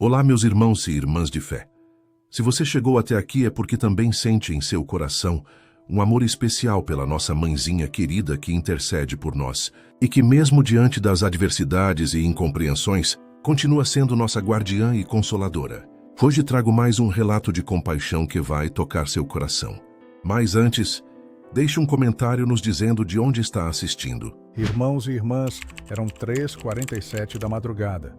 Olá, meus irmãos e irmãs de fé. Se você chegou até aqui é porque também sente em seu coração um amor especial pela nossa mãezinha querida que intercede por nós e que, mesmo diante das adversidades e incompreensões, continua sendo nossa guardiã e consoladora. Hoje trago mais um relato de compaixão que vai tocar seu coração. Mas antes, deixe um comentário nos dizendo de onde está assistindo. Irmãos e irmãs, eram 3h47 da madrugada.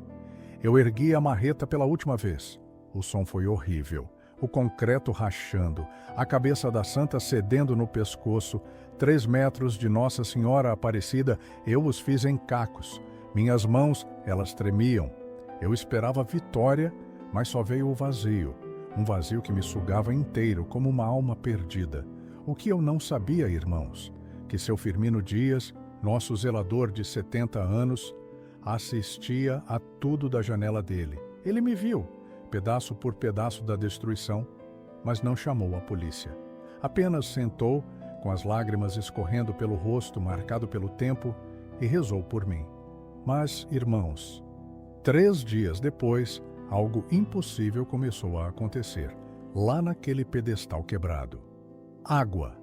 Eu ergui a marreta pela última vez. O som foi horrível. O concreto rachando, a cabeça da santa cedendo no pescoço, 3 metros de Nossa Senhora Aparecida, eu os fiz em cacos. Minhas mãos, elas tremiam. Eu esperava vitória, mas só veio o vazio. Um vazio que me sugava inteiro, como uma alma perdida. O que eu não sabia, irmãos, que seu Firmino Dias, nosso zelador de 70 anos, assistia a tudo da janela dele. Ele me viu, pedaço por pedaço da destruição, mas não chamou a polícia. Apenas sentou, com as lágrimas escorrendo pelo rosto marcado pelo tempo, e rezou por mim. Mas, irmãos, 3 dias depois, algo impossível começou a acontecer, lá naquele pedestal quebrado. Água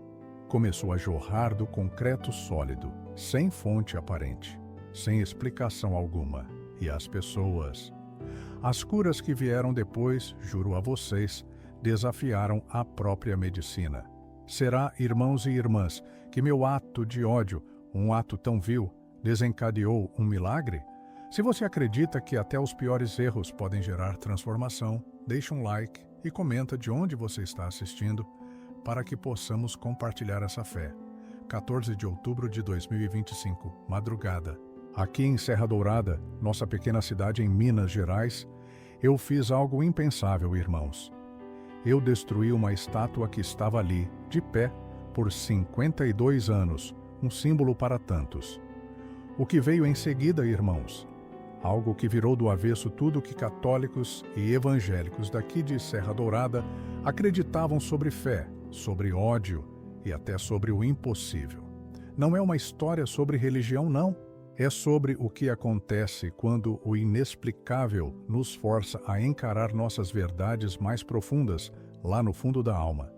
começou a jorrar do concreto sólido, sem fonte aparente, sem explicação alguma. E as pessoas... As curas que vieram depois, juro a vocês, desafiaram a própria medicina. Será, irmãos e irmãs, que meu ato de ódio, um ato tão vil, desencadeou um milagre? Se você acredita que até os piores erros podem gerar transformação, deixe um like e comenta de onde você está assistindo para que possamos compartilhar essa fé. 14 de outubro de 2025, madrugada. Aqui em Serra Dourada, nossa pequena cidade em Minas Gerais, eu fiz algo impensável, irmãos. Eu destruí uma estátua que estava ali, de pé, por 52 anos, um símbolo para tantos. O que veio em seguida, irmãos? Algo que virou do avesso tudo que católicos e evangélicos daqui de Serra Dourada acreditavam sobre fé, sobre ódio e até sobre o impossível. Não é uma história sobre religião, não. É sobre o que acontece quando o inexplicável nos força a encarar nossas verdades mais profundas lá no fundo da alma.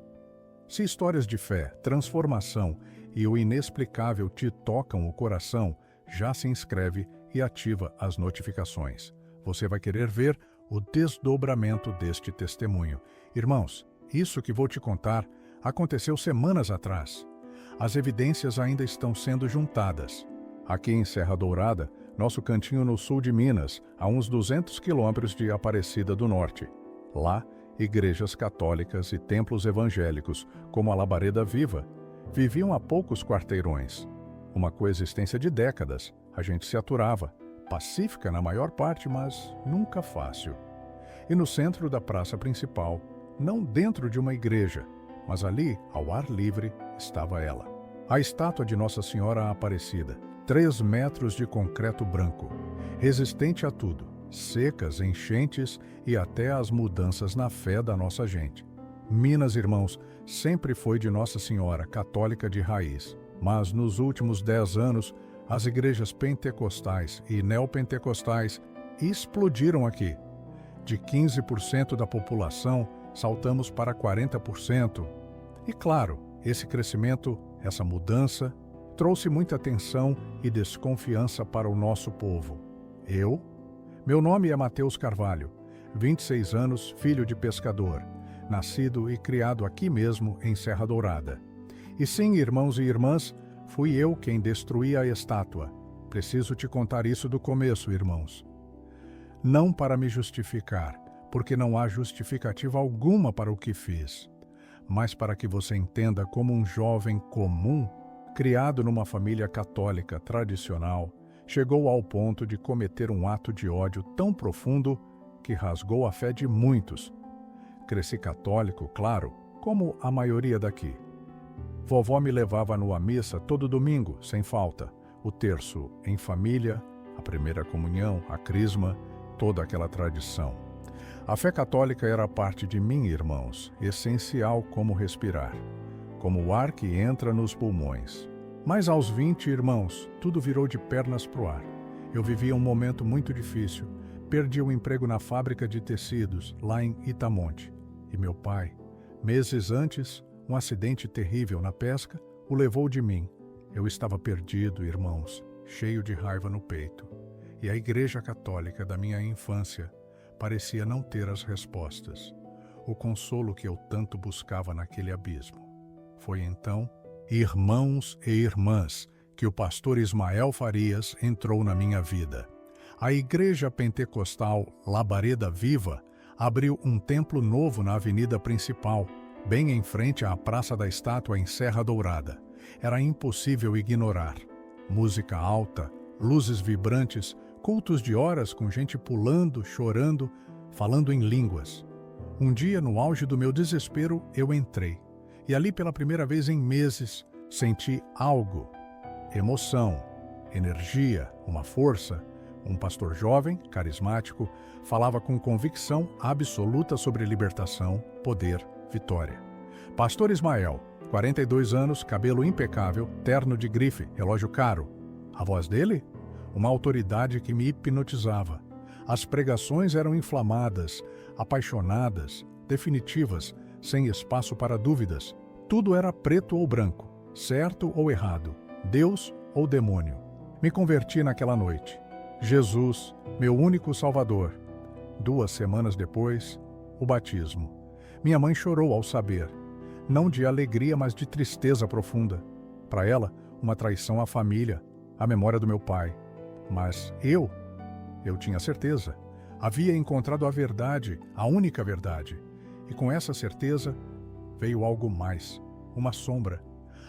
Se histórias de fé, transformação e o inexplicável te tocam o coração, já se inscreve e ativa as notificações. Você vai querer ver o desdobramento deste testemunho. Irmãos, isso que vou te contar aconteceu semanas atrás. As evidências ainda estão sendo juntadas. Aqui em Serra Dourada, nosso cantinho no sul de Minas, a uns 200 quilômetros de Aparecida do Norte. Lá, igrejas católicas e templos evangélicos, como a Labareda Viva, viviam a poucos quarteirões. Uma coexistência de décadas, a gente se aturava, pacífica na maior parte, mas nunca fácil. E no centro da praça principal, não dentro de uma igreja, mas ali, ao ar livre, estava ela. A estátua de Nossa Senhora Aparecida, 3 metros de concreto branco, resistente a tudo, secas, enchentes e até as mudanças na fé da nossa gente. Minas, irmãos, sempre foi de Nossa Senhora, católica de raiz. Mas nos últimos 10 anos, as igrejas pentecostais e neopentecostais explodiram aqui. De 15% da população, saltamos para 40%. E claro, esse crescimento, essa mudança, trouxe muita tensão e desconfiança para o nosso povo. Meu nome é Mateus Carvalho, 26 anos, filho de pescador, nascido e criado aqui mesmo em Serra Dourada. E sim, irmãos e irmãs, fui eu quem destruí a estátua. Preciso te contar isso do começo, irmãos. Não para me justificar, porque não há justificativa alguma para o que fiz, mas para que você entenda como um jovem comum, criado numa família católica tradicional, chegou ao ponto de cometer um ato de ódio tão profundo que rasgou a fé de muitos. Cresci católico, claro, como a maioria daqui. Vovó me levava-no à missa todo domingo, sem falta. O terço em família, a primeira comunhão, a crisma, toda aquela tradição. A fé católica era parte de mim, irmãos, essencial como respirar, como o ar que entra nos pulmões. Mas aos 20, irmãos, tudo virou de pernas pro ar. Eu vivia um momento muito difícil, Perdi o emprego na fábrica de tecidos, lá em Itamonte. E meu pai, meses antes, um acidente terrível na pesca o levou de mim. Eu estava perdido, irmãos, cheio de raiva no peito. E a Igreja Católica da minha infância parecia não ter as respostas, o consolo que eu tanto buscava naquele abismo. Foi então, irmãos e irmãs, que o pastor Ismael Farias entrou na minha vida. A Igreja Pentecostal Labareda Viva abriu um templo novo na avenida principal, bem em frente à Praça da Estátua em Serra Dourada. Era impossível ignorar. Música alta, luzes vibrantes, cultos de horas com gente pulando, chorando, falando em línguas. Um dia, no auge do meu desespero, eu entrei. E ali, pela primeira vez em meses, senti algo. Emoção, energia, uma força. Um pastor jovem, carismático, falava com convicção absoluta sobre libertação, poder, vitória. Pastor Ismael, 42 anos, cabelo impecável, terno de grife, relógio caro. A voz dele? Uma autoridade que me hipnotizava. As pregações eram inflamadas, apaixonadas, definitivas, sem espaço para dúvidas. Tudo era preto ou branco, certo ou errado, Deus ou demônio. Me converti naquela noite. Jesus, meu único Salvador. 2 semanas depois, o batismo. Minha mãe chorou ao saber, não de alegria, mas de tristeza profunda. Para ela, uma traição à família, à memória do meu pai. Mas eu tinha certeza. Havia encontrado a verdade, a única verdade. E com essa certeza, veio algo mais, uma sombra.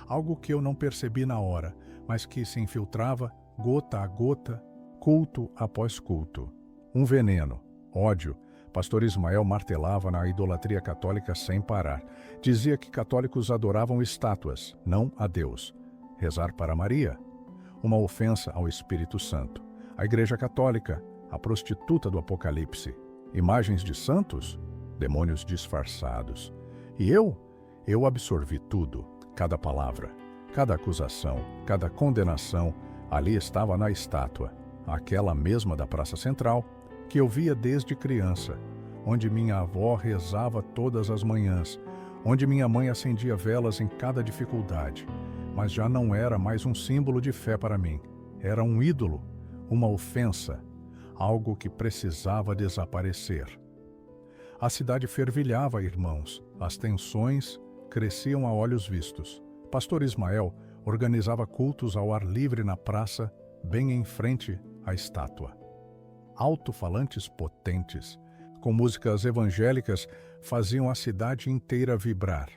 Algo que eu não percebi na hora, mas que se infiltrava, gota a gota, culto após culto. Um veneno, ódio. Pastor Ismael martelava na idolatria católica sem parar. Dizia que católicos adoravam estátuas, não a Deus. Rezar para Maria, uma ofensa ao Espírito Santo. A Igreja Católica, a prostituta do Apocalipse. Imagens de santos, demônios disfarçados. E eu absorvi tudo, cada palavra, cada acusação, cada condenação, ali estava na estátua. Aquela mesma da Praça Central, que eu via desde criança, onde minha avó rezava todas as manhãs, onde minha mãe acendia velas em cada dificuldade, mas já não era mais um símbolo de fé para mim. Era um ídolo, uma ofensa, algo que precisava desaparecer. A cidade fervilhava, irmãos, as tensões cresciam a olhos vistos. Pastor Ismael organizava cultos ao ar livre na praça, bem em frente à estátua. Alto-falantes potentes, com músicas evangélicas, faziam a cidade inteira vibrar.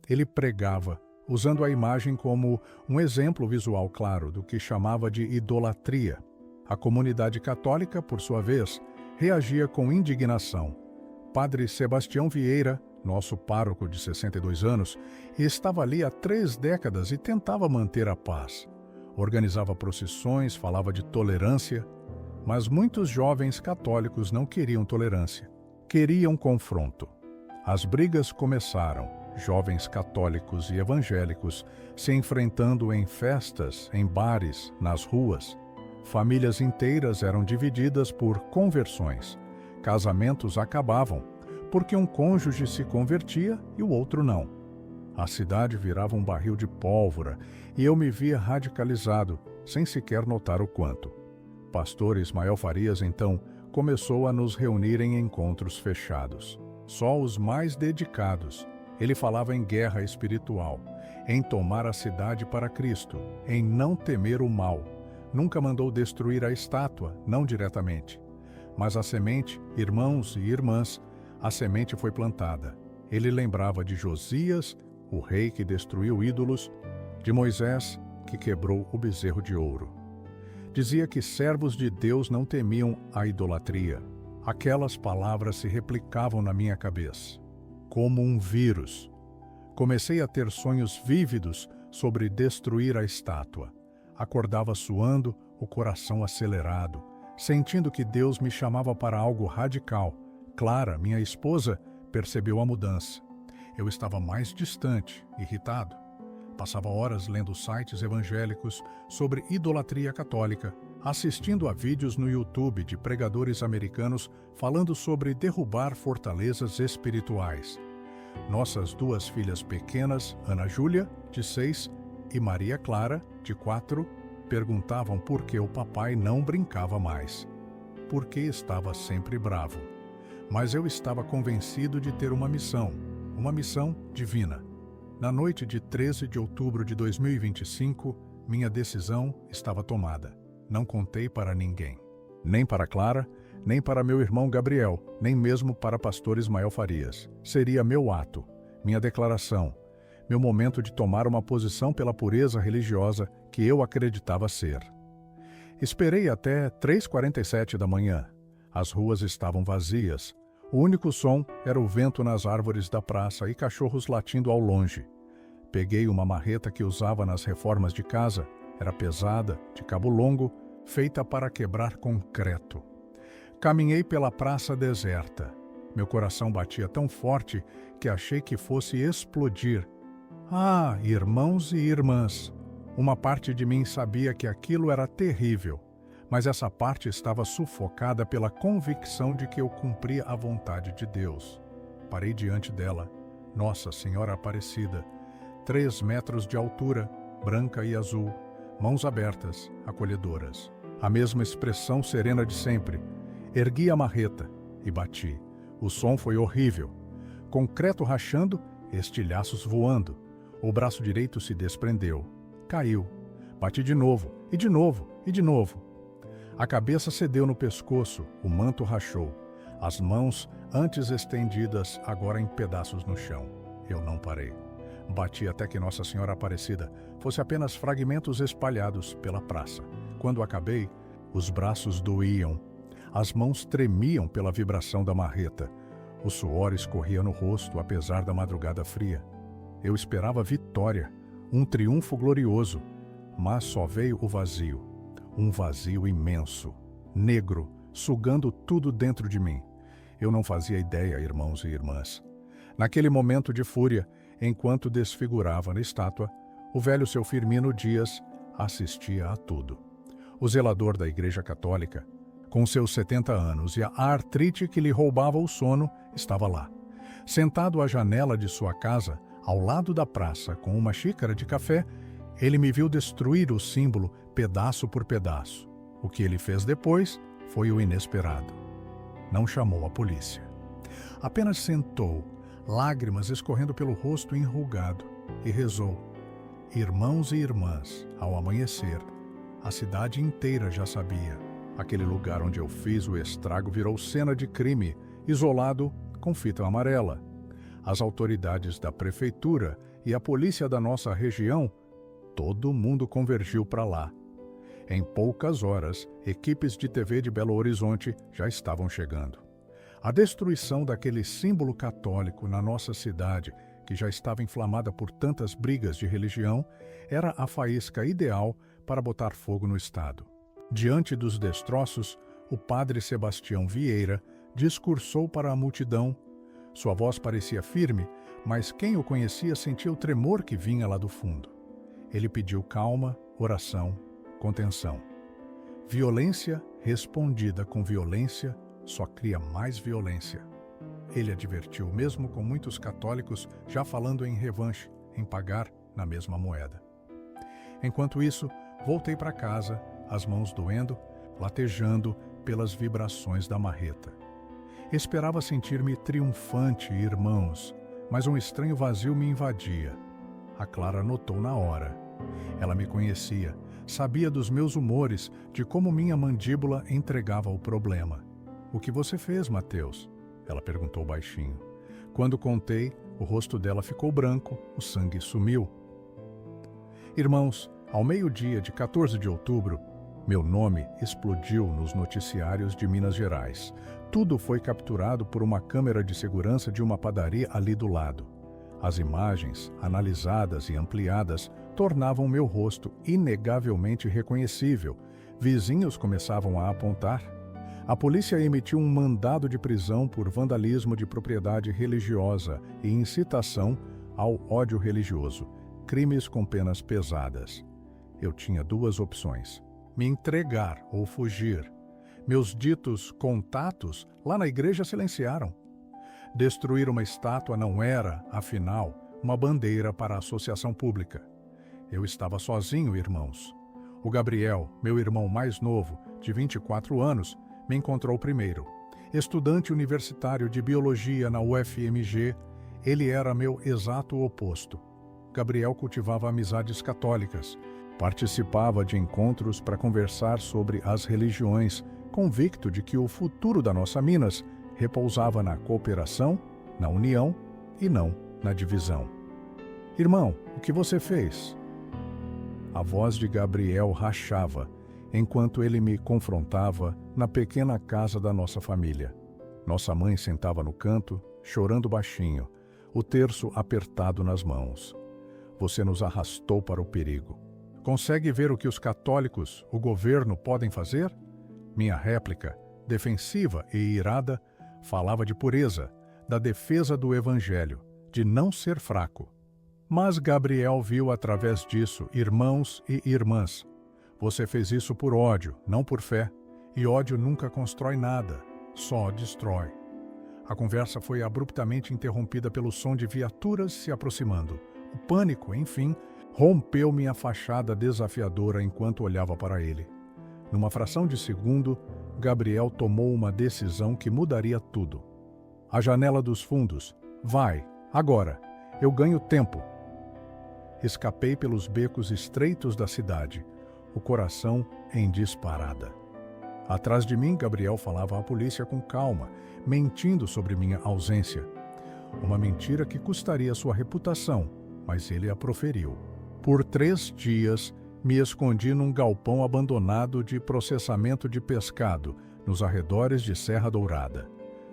Ele pregava, usando a imagem como um exemplo visual claro do que chamava de idolatria. A comunidade católica, por sua vez, reagia com indignação. Padre Sebastião Vieira, nosso pároco de 62 anos, estava ali há 3 décadas e tentava manter a paz. Organizava procissões, falava de tolerância, mas muitos jovens católicos não queriam tolerância, queriam confronto. As brigas começaram, jovens católicos e evangélicos se enfrentando em festas, em bares, nas ruas. Famílias inteiras eram divididas por conversões. Casamentos acabavam, porque um cônjuge se convertia e o outro não. A cidade virava um barril de pólvora e eu me via radicalizado, sem sequer notar o quanto. Pastor Ismael Farias, então, começou a nos reunir em encontros fechados. Só os mais dedicados. Ele falava em guerra espiritual, em tomar a cidade para Cristo, em não temer o mal. Nunca mandou destruir a estátua, não diretamente. Mas a semente, irmãos e irmãs, a semente foi plantada. Ele lembrava de Josias, o rei que destruiu ídolos, de Moisés, que quebrou o bezerro de ouro. Dizia que servos de Deus não temiam a idolatria. Aquelas palavras se replicavam na minha cabeça, como um vírus. Comecei a ter sonhos vívidos sobre destruir a estátua. Acordava suando, o coração acelerado, sentindo que Deus me chamava para algo radical. Clara, minha esposa, percebeu a mudança. Eu estava mais distante, irritado. Passava horas lendo sites evangélicos sobre idolatria católica, assistindo a vídeos no YouTube de pregadores americanos falando sobre derrubar fortalezas espirituais. Nossas 2 filhas pequenas, Ana Júlia, de 6, e Maria Clara, de 4, perguntavam por que o papai não brincava mais. Porque estava sempre bravo. Mas eu estava convencido de ter uma missão divina. Na noite de 13 de outubro de 2025, minha decisão estava tomada. Não contei para ninguém. Nem para Clara, nem para meu irmão Gabriel, nem mesmo para pastor Ismael Farias. Seria meu ato, minha declaração, meu momento de tomar uma posição pela pureza religiosa que eu acreditava ser. Esperei até 3h47 da manhã. As ruas estavam vazias. O único som era o vento nas árvores da praça e cachorros latindo ao longe. Peguei uma marreta que usava nas reformas de casa. Era pesada, de cabo longo, feita para quebrar concreto. Caminhei pela praça deserta. Meu coração batia tão forte que achei que fosse explodir. Ah, irmãos e irmãs! Uma parte de mim sabia que aquilo era terrível, mas essa parte estava sufocada pela convicção de que eu cumpria a vontade de Deus. Parei diante dela, Nossa Senhora Aparecida, 3 metros de altura, branca e azul, mãos abertas, acolhedoras. A mesma expressão serena de sempre. Ergui a marreta e bati. O som foi horrível. Concreto rachando, estilhaços voando. O braço direito se desprendeu. Caiu. Bati de novo, e de novo, e de novo. A cabeça cedeu no pescoço, o manto rachou. As mãos, antes estendidas, agora em pedaços no chão. Eu não parei. Bati até que Nossa Senhora Aparecida fosse apenas fragmentos espalhados pela praça. Quando acabei, os braços doíam. As mãos tremiam pela vibração da marreta. O suor escorria no rosto, apesar da madrugada fria. Eu esperava vitória, um triunfo glorioso, mas só veio o vazio. Um vazio imenso, negro, sugando tudo dentro de mim. Eu não fazia ideia, irmãos e irmãs. Naquele momento de fúria, enquanto desfigurava na estátua, o velho seu Firmino Dias assistia a tudo. O zelador da Igreja Católica, com seus 70 anos e a artrite que lhe roubava o sono, estava lá. Sentado à janela de sua casa, ao lado da praça, com uma xícara de café, ele me viu destruir o símbolo pedaço por pedaço. O que ele fez depois foi o inesperado. Não chamou a polícia. Apenas sentou, lágrimas escorrendo pelo rosto enrugado, e rezou. Irmãos e irmãs, ao amanhecer, a cidade inteira já sabia. Aquele lugar onde eu fiz o estrago virou cena de crime, isolado com fita amarela. As autoridades da prefeitura e a polícia da nossa região, todo mundo convergiu para lá. Em poucas horas, equipes de TV de Belo Horizonte já estavam chegando. A destruição daquele símbolo católico na nossa cidade, que já estava inflamada por tantas brigas de religião, era a faísca ideal para botar fogo no estado. Diante dos destroços, o padre Sebastião Vieira discursou para a multidão. Sua voz parecia firme, mas quem o conhecia sentia o tremor que vinha lá do fundo. Ele pediu calma, oração, contenção. Violência respondida com violência só cria mais violência. Ele advertiu, mesmo com muitos católicos já falando em revanche, em pagar na mesma moeda. Enquanto isso, voltei para casa, as mãos doendo, latejando pelas vibrações da marreta. Esperava sentir-me triunfante, irmãos, mas um estranho vazio me invadia. A Clara notou na hora. Ela me conhecia, sabia dos meus humores, de como minha mandíbula entregava o problema. "O que você fez, Mateus?" Ela perguntou baixinho. Quando contei, o rosto dela ficou branco, o sangue sumiu. Irmãos, ao meio-dia de 14 de outubro, meu nome explodiu nos noticiários de Minas Gerais. Tudo foi capturado por uma câmera de segurança de uma padaria ali do lado. As imagens, analisadas e ampliadas, tornavam meu rosto inegavelmente reconhecível. Vizinhos começavam a apontar. A polícia emitiu um mandado de prisão por vandalismo de propriedade religiosa e incitação ao ódio religioso, crimes com penas pesadas. Eu tinha 2 opções: me entregar ou fugir. Meus ditos contatos lá na igreja silenciaram. Destruir uma estátua não era, afinal, uma bandeira para a associação pública. Eu estava sozinho, irmãos. O Gabriel, meu irmão mais novo, de 24 anos, me encontrou primeiro. Estudante universitário de biologia na UFMG, ele era meu exato oposto. Gabriel cultivava amizades católicas, participava de encontros para conversar sobre as religiões, convicto de que o futuro da nossa Minas repousava na cooperação, na união e não na divisão. Irmão, o que você fez? A voz de Gabriel rachava, enquanto ele me confrontava na pequena casa da nossa família. Nossa mãe sentava no canto, chorando baixinho, o terço apertado nas mãos. Você nos arrastou para o perigo. Consegue ver o que os católicos, o governo, podem fazer? Minha réplica, defensiva e irada, falava de pureza, da defesa do Evangelho, de não ser fraco. Mas Gabriel viu através disso irmãos e irmãs. Você fez isso por ódio, não por fé. E ódio nunca constrói nada, só destrói. A conversa foi abruptamente interrompida pelo som de viaturas se aproximando. O pânico, enfim, rompeu minha fachada desafiadora enquanto olhava para ele. Numa fração de segundo, Gabriel tomou uma decisão que mudaria tudo. A janela dos fundos. Vai, agora. Eu ganho tempo. Escapei pelos becos estreitos da cidade, o coração em disparada. Atrás de mim, Gabriel falava à polícia com calma, mentindo sobre minha ausência. Uma mentira que custaria sua reputação, mas ele a proferiu. Por 3 dias, me escondi num galpão abandonado de processamento de pescado, nos arredores de Serra Dourada.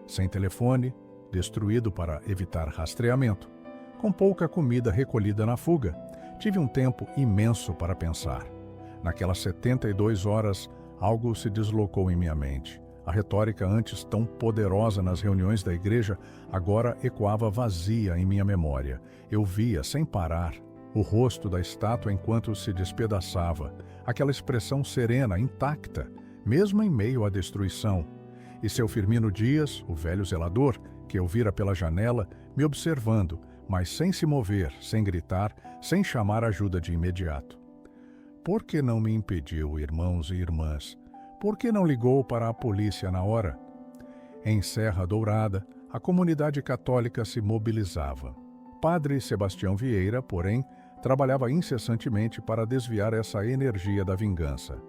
Sem telefone, destruído para evitar rastreamento. Com pouca comida recolhida na fuga, tive um tempo imenso para pensar. Naquelas 72 horas, algo se deslocou em minha mente. A retórica antes tão poderosa nas reuniões da igreja, agora ecoava vazia em minha memória. Eu via, sem parar, o rosto da estátua enquanto se despedaçava, aquela expressão serena, intacta, mesmo em meio à destruição. E seu Firmino Dias, o velho zelador, que eu vira pela janela, me observando, mas sem se mover, sem gritar, sem chamar ajuda de imediato. Por que não me impediu, irmãos e irmãs? Por que não ligou para a polícia na hora? Em Serra Dourada, a comunidade católica se mobilizava. Padre Sebastião Vieira, porém, trabalhava incessantemente para desviar essa energia da vingança.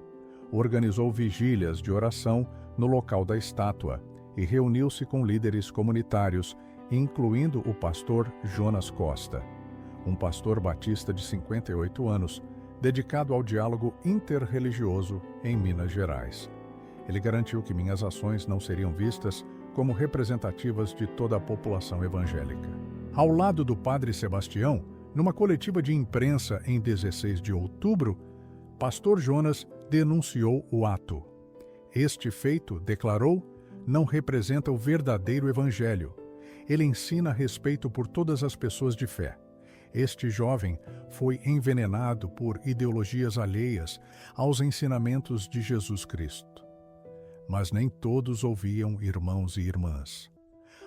Organizou vigílias de oração no local da estátua e reuniu-se com líderes comunitários, incluindo o pastor Jonas Costa, um pastor batista de 58 anos, dedicado ao diálogo interreligioso em Minas Gerais. Ele garantiu que minhas ações não seriam vistas como representativas de toda a população evangélica. Ao lado do padre Sebastião, numa coletiva de imprensa em 16 de outubro, pastor Jonas denunciou o ato. Este feito, declarou, não representa o verdadeiro evangelho. Ele ensina respeito por todas as pessoas de fé. Este jovem foi envenenado por ideologias alheias aos ensinamentos de Jesus Cristo. Mas nem todos ouviam, irmãos e irmãs.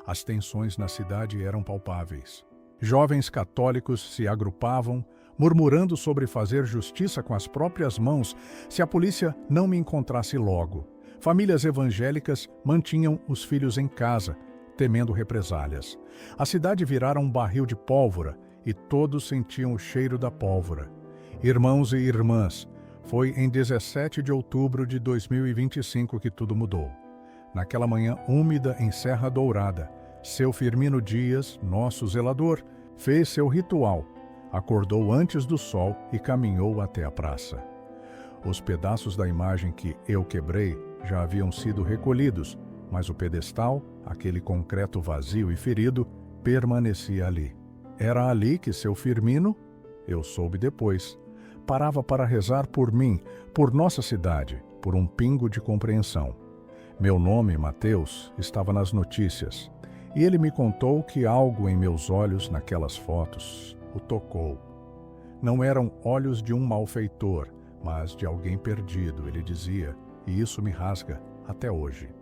As tensões na cidade eram palpáveis. Jovens católicos se agrupavam, murmurando sobre fazer justiça com as próprias mãos se a polícia não me encontrasse logo. Famílias evangélicas mantinham os filhos em casa, temendo represálias. A cidade virara um barril de pólvora e todos sentiam o cheiro da pólvora. Irmãos e irmãs, foi em 17 de outubro de 2025 que tudo mudou. Naquela manhã úmida em Serra Dourada, seu Firmino Dias, nosso zelador, fez seu ritual, acordou antes do sol e caminhou até a praça. Os pedaços da imagem que eu quebrei já haviam sido recolhidos, mas o pedestal, aquele concreto vazio e ferido, permanecia ali. Era ali que seu Firmino, eu soube depois, parava para rezar por mim, por nossa cidade, por um pingo de compreensão. Meu nome, Mateus, estava nas notícias, e ele me contou que algo em meus olhos naquelas fotos o tocou. Não eram olhos de um malfeitor, mas de alguém perdido, ele dizia, e isso me rasga até hoje.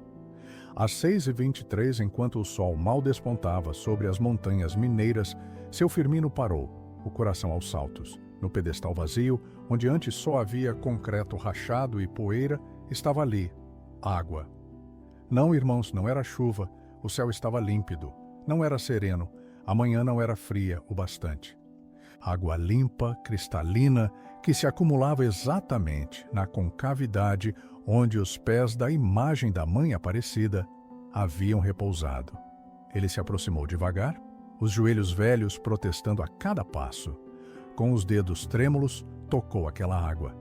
Às 6h23, enquanto o sol mal despontava sobre as montanhas mineiras, seu Firmino parou, o coração aos saltos. No pedestal vazio, onde antes só havia concreto rachado e poeira, estava ali, água. Não, irmãos, não era chuva, o céu estava límpido, não era sereno, a manhã não era fria o bastante. Água limpa, cristalina, que se acumulava exatamente na concavidade onde os pés da imagem da Mãe Aparecida haviam repousado. Ele se aproximou devagar, os joelhos velhos protestando a cada passo. Com os dedos trêmulos, tocou aquela água.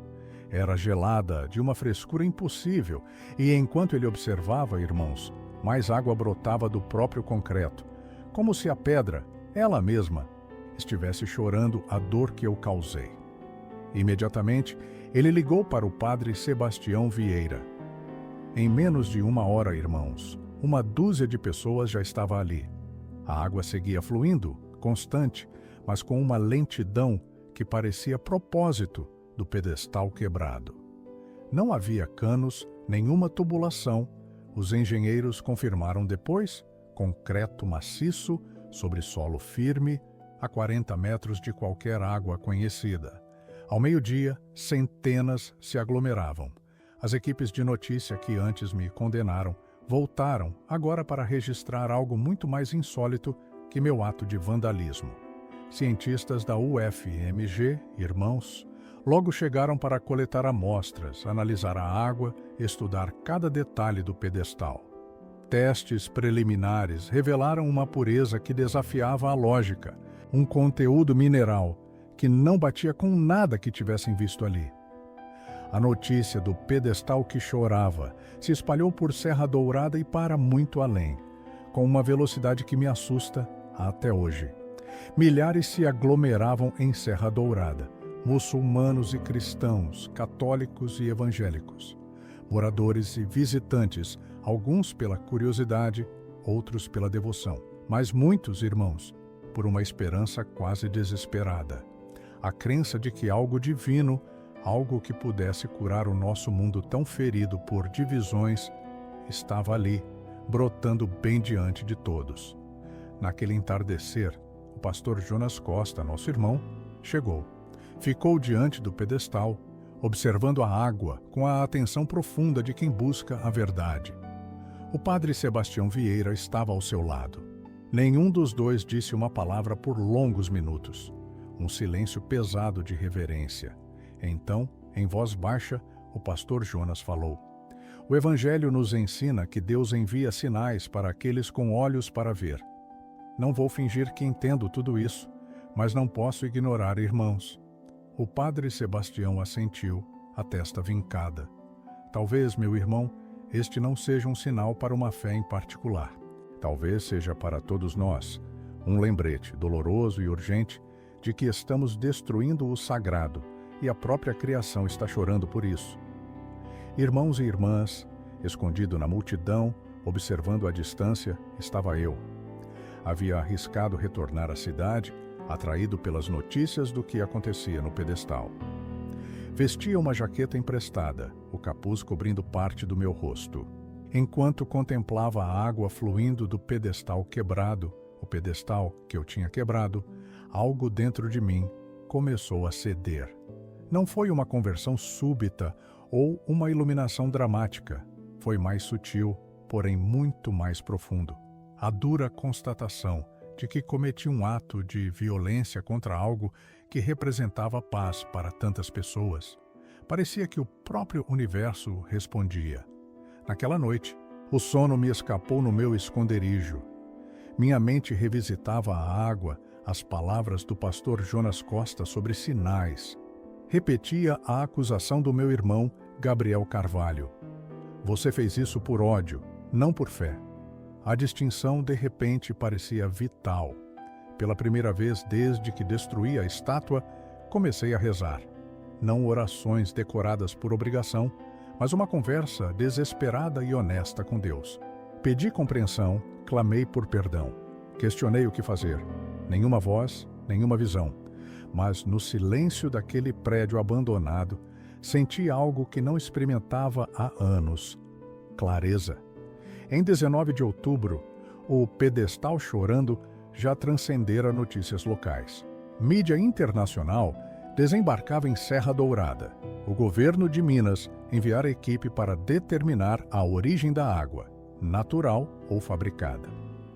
Era gelada, de uma frescura impossível, e enquanto ele observava, irmãos, mais água brotava do próprio concreto, como se a pedra, ela mesma, estivesse chorando a dor que eu causei. Imediatamente, ele ligou para o padre Sebastião Vieira. Em menos de 1 hora, irmãos, 12 de pessoas já estava ali. A água seguia fluindo, constante, mas com uma lentidão que parecia propósito do pedestal quebrado. Não havia canos, nenhuma tubulação. Os engenheiros confirmaram depois, concreto maciço, sobre solo firme, a 40 metros de qualquer água conhecida. Ao meio-dia, centenas se aglomeravam. As equipes de notícia que antes me condenaram voltaram agora para registrar algo muito mais insólito que meu ato de vandalismo. Cientistas da UFMG, irmãos, logo chegaram para coletar amostras, analisar a água, estudar cada detalhe do pedestal. Testes preliminares revelaram uma pureza que desafiava a lógica, um conteúdo mineral que não batia com nada que tivessem visto ali. A notícia do pedestal que chorava se espalhou por Serra Dourada e para muito além, com uma velocidade que me assusta até hoje. Milhares se aglomeravam em Serra Dourada, muçulmanos e cristãos, católicos e evangélicos, moradores e visitantes, alguns pela curiosidade, outros pela devoção, mas muitos, irmãos, por uma esperança quase desesperada. A crença de que algo divino, algo que pudesse curar o nosso mundo tão ferido por divisões, estava ali, brotando bem diante de todos. Naquele entardecer, o pastor Jonas Costa, nosso irmão, chegou. Ficou diante do pedestal, observando a água com a atenção profunda de quem busca a verdade. O padre Sebastião Vieira estava ao seu lado. Nenhum dos dois disse uma palavra por longos minutos. Um silêncio pesado de reverência. Então, em voz baixa, o pastor Jonas falou: "O Evangelho nos ensina que Deus envia sinais para aqueles com olhos para ver. Não vou fingir que entendo tudo isso, mas não posso ignorar, irmãos." O padre Sebastião assentiu, a testa vincada. "Talvez, meu irmão, este não seja um sinal para uma fé em particular. Talvez seja para todos nós um lembrete doloroso e urgente de que estamos destruindo o sagrado e a própria criação está chorando por isso." Irmãos e irmãs, escondido na multidão, observando à distância, estava eu. Havia arriscado retornar à cidade, atraído pelas notícias do que acontecia no pedestal. Vestia uma jaqueta emprestada, o capuz cobrindo parte do meu rosto. Enquanto contemplava a água fluindo do pedestal quebrado, o pedestal que eu tinha quebrado, algo dentro de mim começou a ceder. Não foi uma conversão súbita ou uma iluminação dramática. Foi mais sutil, porém muito mais profundo. A dura constatação de que cometi um ato de violência contra algo que representava paz para tantas pessoas. Parecia que o próprio universo respondia. Naquela noite, o sono me escapou no meu esconderijo. Minha mente revisitava a água, as palavras do pastor Jonas Costa sobre sinais. Repetia a acusação do meu irmão Gabriel Carvalho. "Você fez isso por ódio, não por fé." A distinção, de repente, parecia vital. Pela primeira vez desde que destruí a estátua, comecei a rezar. Não orações decoradas por obrigação, mas uma conversa desesperada e honesta com Deus. Pedi compreensão, clamei por perdão. Questionei o que fazer. Nenhuma voz, nenhuma visão. Mas no silêncio daquele prédio abandonado, Senti algo que não experimentava há anos: clareza. Em 19 de outubro, o pedestal chorando já transcendera notícias locais. Mídia internacional desembarcava em Serra Dourada. O governo de Minas enviara equipe para determinar a origem da água, natural ou fabricada.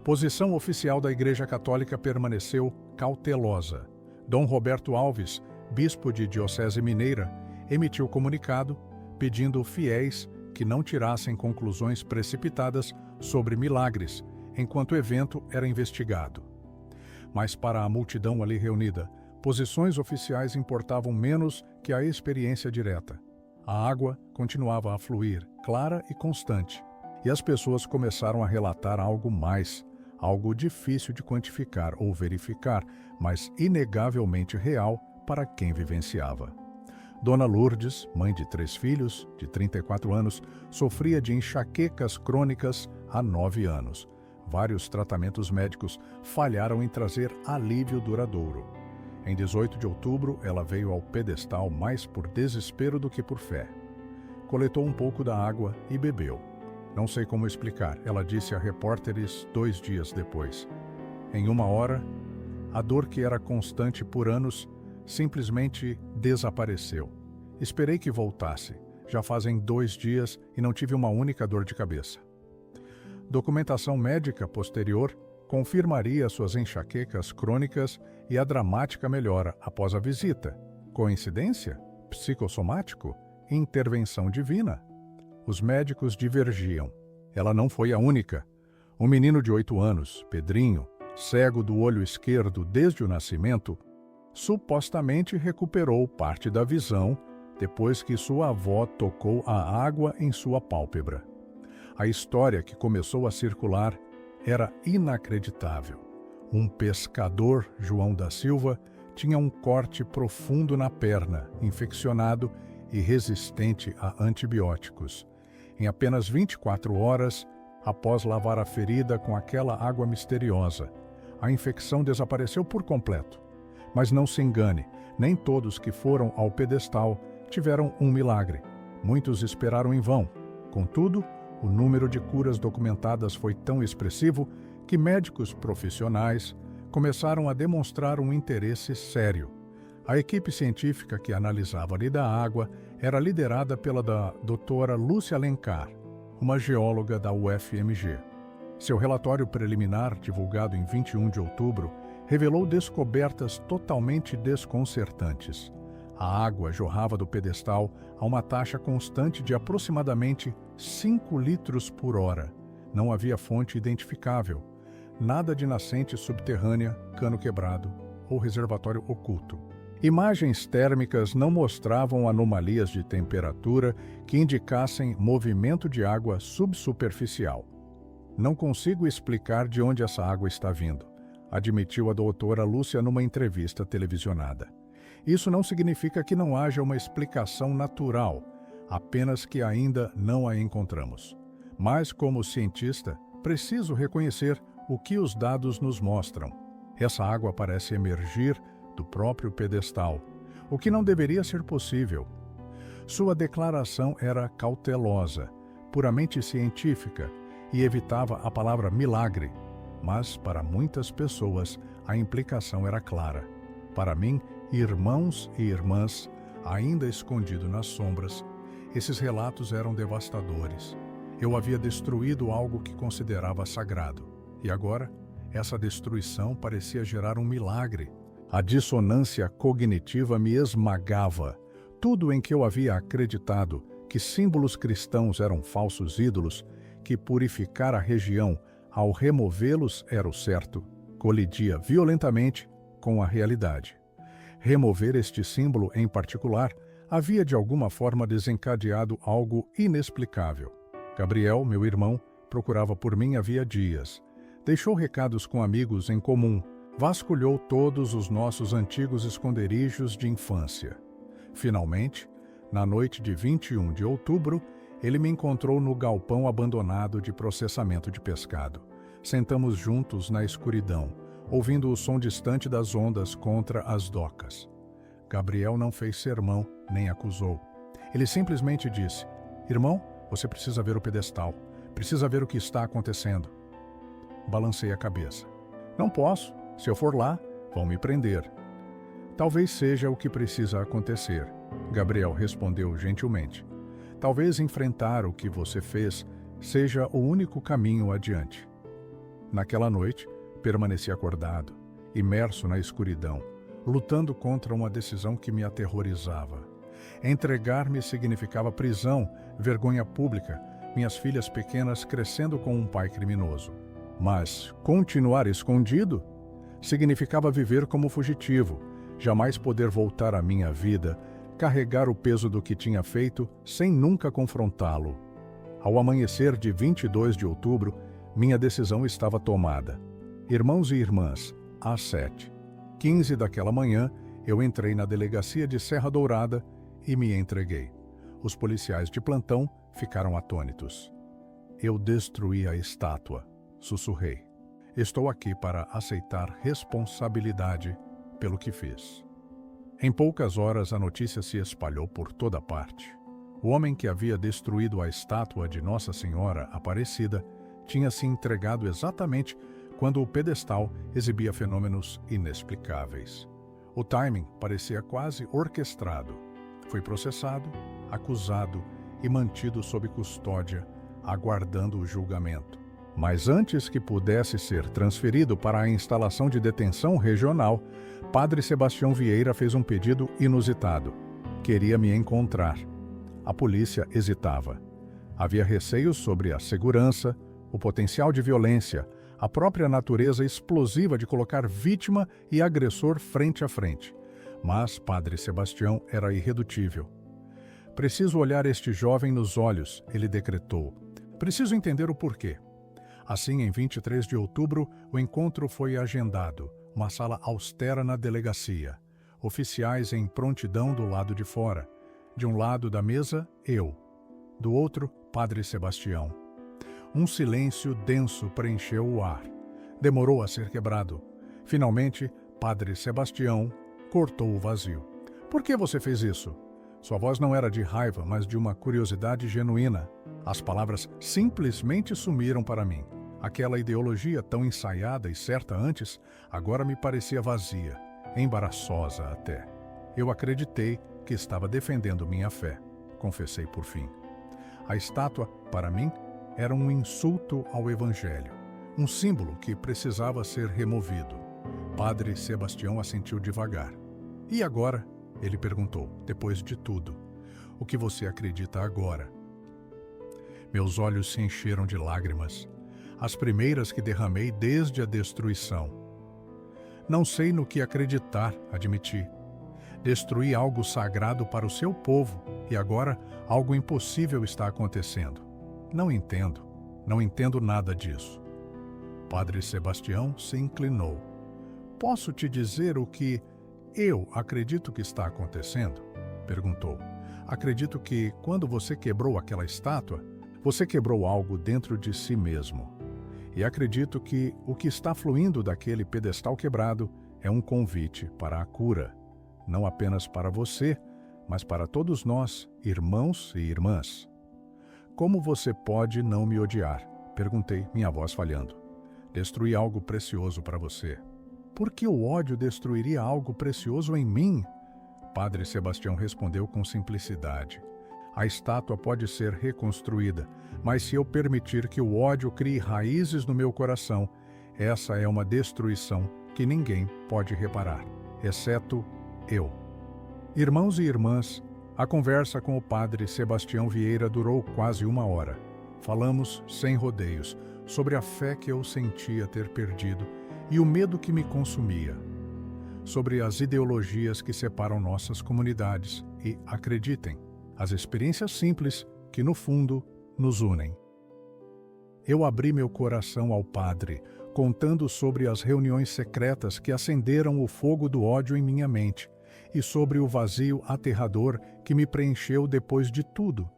Posição oficial da Igreja Católica permaneceu cautelosa. Dom Roberto Alves, bispo de Diocese Mineira, emitiu comunicado pedindo fiéis que não tirassem conclusões precipitadas sobre milagres, enquanto o evento era investigado. Mas para a multidão ali reunida, posições oficiais importavam menos que a experiência direta. A água continuava a fluir, clara e constante, e as pessoas começaram a relatar algo mais, algo difícil de quantificar ou verificar, mas inegavelmente real para quem vivenciava. Dona Lourdes, mãe de 3 filhos, de 34 anos, sofria de enxaquecas crônicas há 9 anos. Vários tratamentos médicos falharam em trazer alívio duradouro. Em 18 de outubro, ela veio ao pedestal mais por desespero do que por fé. Coletou um pouco da água e bebeu. Não sei como explicar, ela disse a repórteres 2 dias depois. Em 1 hora, a dor que era constante por anos simplesmente desapareceu. Esperei que voltasse. Já fazem 2 dias e não tive uma única dor de cabeça. Documentação médica posterior confirmaria suas enxaquecas crônicas e a dramática melhora após a visita. Coincidência? Psicossomático? Intervenção divina? Os médicos divergiam. Ela não foi a única. Um menino de 8 anos, Pedrinho, cego do olho esquerdo desde o nascimento, supostamente recuperou parte da visão depois que sua avó tocou a água em sua pálpebra. A história que começou a circular era inacreditável. Um pescador, João da Silva, tinha um corte profundo na perna, infeccionado e resistente a antibióticos. Em apenas 24 horas, após lavar a ferida com aquela água misteriosa, a infecção desapareceu por completo. Mas não se engane, nem todos que foram ao pedestal tiveram um milagre. Muitos esperaram em vão. Contudo, o número de curas documentadas foi tão expressivo que médicos profissionais começaram a demonstrar um interesse sério. A equipe científica que analisava a da água era liderada pela doutora Lúcia Alencar, uma geóloga da UFMG. Seu relatório preliminar, divulgado em 21 de outubro, revelou descobertas totalmente desconcertantes. A água jorrava do pedestal a uma taxa constante de aproximadamente 5 litros por hora. Não havia fonte identificável. Nada de nascente subterrânea, cano quebrado ou reservatório oculto. Imagens térmicas não mostravam anomalias de temperatura que indicassem movimento de água subsuperficial. Não consigo explicar de onde essa água está vindo, admitiu a doutora Lúcia numa entrevista televisionada. Isso não significa que não haja uma explicação natural, apenas que ainda não a encontramos. Mas, como cientista, preciso reconhecer o que os dados nos mostram. Essa água parece emergir do próprio pedestal, o que não deveria ser possível. Sua declaração era cautelosa, puramente científica, e evitava a palavra milagre. Mas, para muitas pessoas, a implicação era clara. Para mim, irmãos e irmãs, ainda escondido nas sombras, esses relatos eram devastadores. Eu havia destruído algo que considerava sagrado. E agora, essa destruição parecia gerar um milagre. A dissonância cognitiva me esmagava. Tudo em que eu havia acreditado, que símbolos cristãos eram falsos ídolos, que purificar a região ao removê-los era o certo, colidia violentamente com a realidade. Remover este símbolo em particular havia de alguma forma desencadeado algo inexplicável. Gabriel, meu irmão, procurava por mim havia dias. Deixou recados com amigos em comum. Vasculhou todos os nossos antigos esconderijos de infância. Finalmente, na noite de 21 de outubro, ele me encontrou no galpão abandonado de processamento de pescado. Sentamos juntos na escuridão, ouvindo o som distante das ondas contra as docas. Gabriel não fez sermão, nem acusou. Ele simplesmente disse: "Irmão, você precisa ver o pedestal. Precisa ver o que está acontecendo." Balancei a cabeça. "Não posso. Se eu for lá, vão me prender." "Talvez seja o que precisa acontecer", Gabriel respondeu gentilmente. "Talvez enfrentar o que você fez seja o único caminho adiante." Naquela noite, permaneci acordado, imerso na escuridão, lutando contra uma decisão que me aterrorizava. Entregar-me significava prisão, vergonha pública, minhas filhas pequenas crescendo com um pai criminoso. Mas continuar escondido significava viver como fugitivo, jamais poder voltar à minha vida, carregar o peso do que tinha feito sem nunca confrontá-lo. Ao amanhecer de 22 de outubro, minha decisão estava tomada. Irmãos e irmãs, às 7h15 daquela manhã, eu entrei na delegacia de Serra Dourada e me entreguei. Os policiais de plantão ficaram atônitos. "Eu destruí a estátua", sussurrei. "Estou aqui para aceitar responsabilidade pelo que fiz." Em poucas horas, a notícia se espalhou por toda parte. O homem que havia destruído a estátua de Nossa Senhora Aparecida tinha se entregado exatamente quando o pedestal exibia fenômenos inexplicáveis. O timing parecia quase orquestrado. Foi processado, acusado e mantido sob custódia, aguardando o julgamento. Mas antes que pudesse ser transferido para a instalação de detenção regional, Padre Sebastião Vieira fez um pedido inusitado. Queria me encontrar. A polícia hesitava. Havia receios sobre a segurança, o potencial de violência, a própria natureza explosiva de colocar vítima e agressor frente a frente. Mas Padre Sebastião era irredutível. "Preciso olhar este jovem nos olhos", ele decretou. "Preciso entender o porquê." Assim, em 23 de outubro, o encontro foi agendado, uma sala austera na delegacia. Oficiais em prontidão do lado de fora. De um lado da mesa, eu. Do outro, Padre Sebastião. Um silêncio denso preencheu o ar. Demorou a ser quebrado. Finalmente, Padre Sebastião cortou o vazio. "Por que você fez isso?" Sua voz não era de raiva, mas de uma curiosidade genuína. As palavras simplesmente sumiram para mim. Aquela ideologia tão ensaiada e certa antes, agora me parecia vazia, embaraçosa até. Eu acreditei que estava defendendo minha fé, confessei por fim. A estátua, para mim, era um insulto ao Evangelho, um símbolo que precisava ser removido. Padre Sebastião assentiu devagar. "E agora?" ele perguntou, "depois de tudo. O que você acredita agora?" Meus olhos se encheram de lágrimas, as primeiras que derramei desde a destruição. "Não sei no que acreditar", admiti. "Destruí algo sagrado para o seu povo e agora algo impossível está acontecendo. Não entendo nada disso." Padre Sebastião se inclinou. "Posso te dizer o que eu acredito que está acontecendo?" perguntou. "Acredito que, quando você quebrou aquela estátua, você quebrou algo dentro de si mesmo. E acredito que o que está fluindo daquele pedestal quebrado é um convite para a cura, não apenas para você, mas para todos nós, irmãos e irmãs." "Como você pode não me odiar?" perguntei, minha voz falhando. "Destruí algo precioso para você." "Por que o ódio destruiria algo precioso em mim?" Padre Sebastião respondeu com simplicidade. "A estátua pode ser reconstruída, mas se eu permitir que o ódio crie raízes no meu coração, essa é uma destruição que ninguém pode reparar, exceto eu." Irmãos e irmãs, a conversa com o Padre Sebastião Vieira durou quase 1 hora. Falamos sem rodeios sobre a fé que eu sentia ter perdido e o medo que me consumia, sobre as ideologias que separam nossas comunidades e, acreditem, as experiências simples que, no fundo, nos unem. Eu abri meu coração ao Padre, contando sobre as reuniões secretas que acenderam o fogo do ódio em minha mente e sobre o vazio aterrador que me preencheu depois de tudo.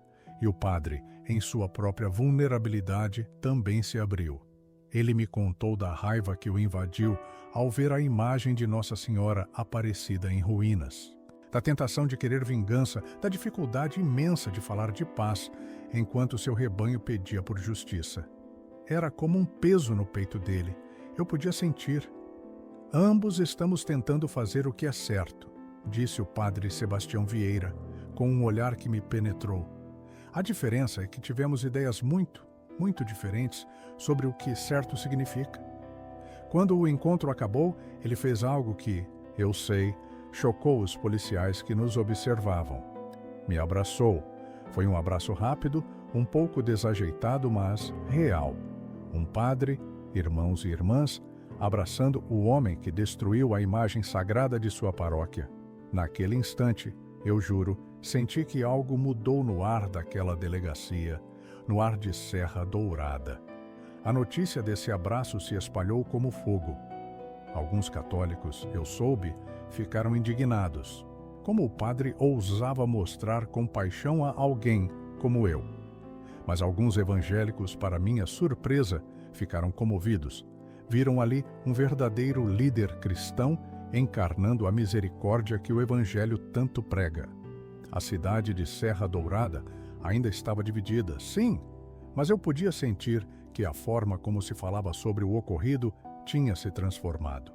E o Padre, em sua própria vulnerabilidade, também se abriu. Ele me contou da raiva que o invadiu ao ver a imagem de Nossa Senhora Aparecida em ruínas. da tentação de querer vingança, da dificuldade imensa de falar de paz, enquanto seu rebanho pedia por justiça. Era como um peso no peito dele. Eu podia sentir. Ambos estamos tentando fazer o que é certo, disse o padre Sebastião Vieira, com um olhar que me penetrou. A diferença é que tivemos ideias muito diferentes sobre o que certo significa. Quando o encontro acabou, ele fez algo que, eu sei, chocou os policiais que nos observavam. Me abraçou. Foi um abraço rápido, um pouco desajeitado, mas real. Um padre, irmãos e irmãs, abraçando o homem que destruiu a imagem sagrada de sua paróquia. Naquele instante, eu juro, senti que algo mudou no ar daquela delegacia, no ar de Serra Dourada. A notícia desse abraço se espalhou como fogo. Alguns católicos, eu soube, ficaram indignados. Como o padre ousava mostrar compaixão a alguém como eu? Mas alguns evangélicos, para minha surpresa, ficaram comovidos. Viram ali um verdadeiro líder cristão encarnando a misericórdia que o evangelho tanto prega. A cidade de Serra Dourada ainda estava dividida, sim, mas eu podia sentir que a forma como se falava sobre o ocorrido tinha se transformado.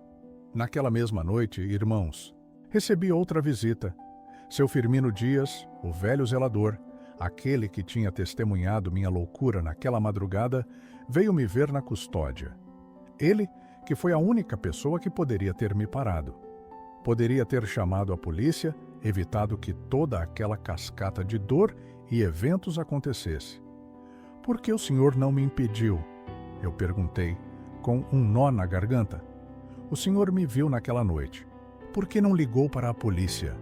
Naquela mesma noite, irmãos, recebi outra visita. Seu Firmino Dias, o velho zelador, aquele que tinha testemunhado minha loucura naquela madrugada, veio me ver na custódia. Ele, que foi a única pessoa que poderia ter me parado. Poderia ter chamado a polícia, evitado que toda aquela cascata de dor e eventos acontecesse. Por que o senhor não me impediu? Eu perguntei, com um nó na garganta. O senhor me viu naquela noite. Por que não ligou para a polícia?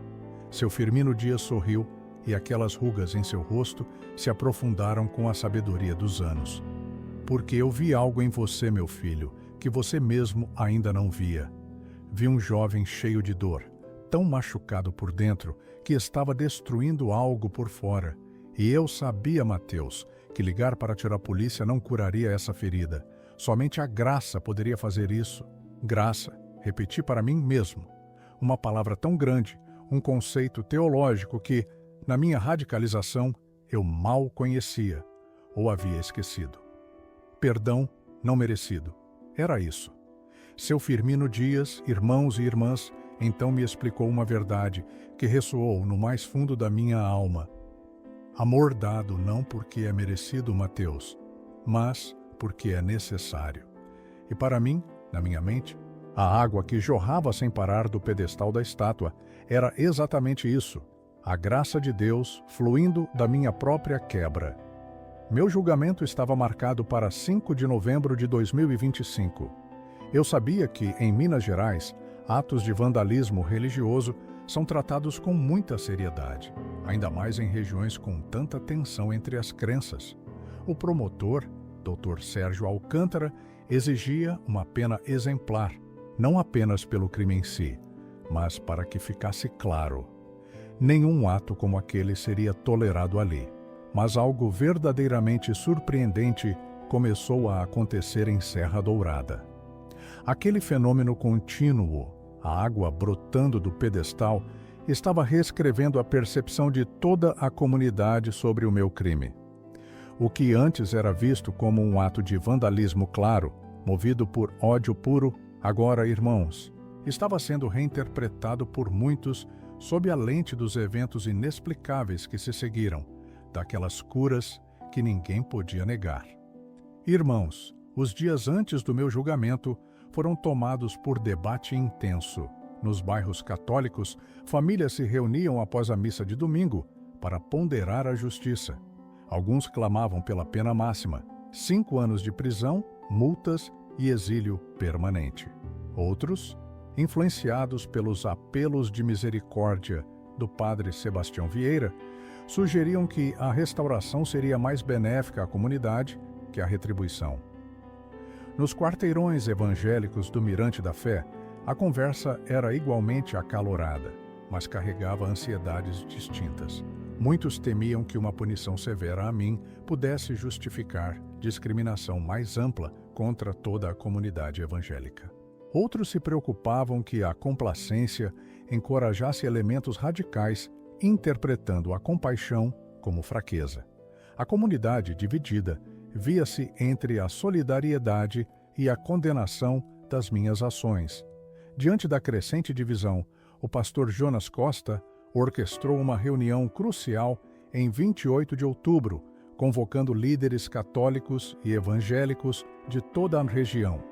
Seu Firmino Dias sorriu e aquelas rugas em seu rosto se aprofundaram com a sabedoria dos anos. Porque eu vi algo em você, meu filho, que você mesmo ainda não via. Vi um jovem cheio de dor, tão machucado por dentro que estava destruindo algo por fora. E eu sabia, Mateus, que ligar para tirar a polícia não curaria essa ferida. Somente a graça poderia fazer isso. Graça, repeti para mim mesmo. Uma palavra tão grande, um conceito teológico que, na minha radicalização, eu mal conhecia ou havia esquecido. Perdão não merecido. Era isso. Seu Firmino Dias, irmãos e irmãs, então me explicou uma verdade que ressoou no mais fundo da minha alma. Amor dado não porque é merecido, Mateus, mas porque é necessário. E para mim, na minha mente, a água que jorrava sem parar do pedestal da estátua era exatamente isso, a graça de Deus fluindo da minha própria quebra. Meu julgamento estava marcado para 5 de novembro de 2025. Eu sabia que, em Minas Gerais, atos de vandalismo religioso são tratados com muita seriedade, ainda mais em regiões com tanta tensão entre as crenças. O promotor, Dr. Sérgio Alcântara, exigia uma pena exemplar, não apenas pelo crime em si, mas para que ficasse claro. Nenhum ato como aquele seria tolerado ali, mas algo verdadeiramente surpreendente começou a acontecer em Serra Dourada. Aquele fenômeno contínuo, a água brotando do pedestal, estava reescrevendo a percepção de toda a comunidade sobre o meu crime. O que antes era visto como um ato de vandalismo claro, movido por ódio puro, agora, irmãos, estava sendo reinterpretado por muitos sob a lente dos eventos inexplicáveis que se seguiram, daquelas curas que ninguém podia negar. Irmãos, os dias antes do meu julgamento foram tomados por debate intenso. Nos bairros católicos, famílias se reuniam após a missa de domingo para ponderar a justiça. Alguns clamavam pela pena máxima, 5 anos de prisão, multas e exílio permanente. Outros, influenciados pelos apelos de misericórdia do padre Sebastião Vieira, sugeriam que a restauração seria mais benéfica à comunidade que a retribuição. Nos quarteirões evangélicos do Mirante da Fé, a conversa era igualmente acalorada, mas carregava ansiedades distintas. Muitos temiam que uma punição severa a mim pudesse justificar discriminação mais ampla contra toda a comunidade evangélica. Outros se preocupavam que a complacência encorajasse elementos radicais, interpretando a compaixão como fraqueza. A comunidade dividida via-se entre a solidariedade e a condenação das minhas ações. Diante da crescente divisão, o pastor Jonas Costa orquestrou uma reunião crucial em 28 de outubro, convocando líderes católicos e evangélicos de toda a região.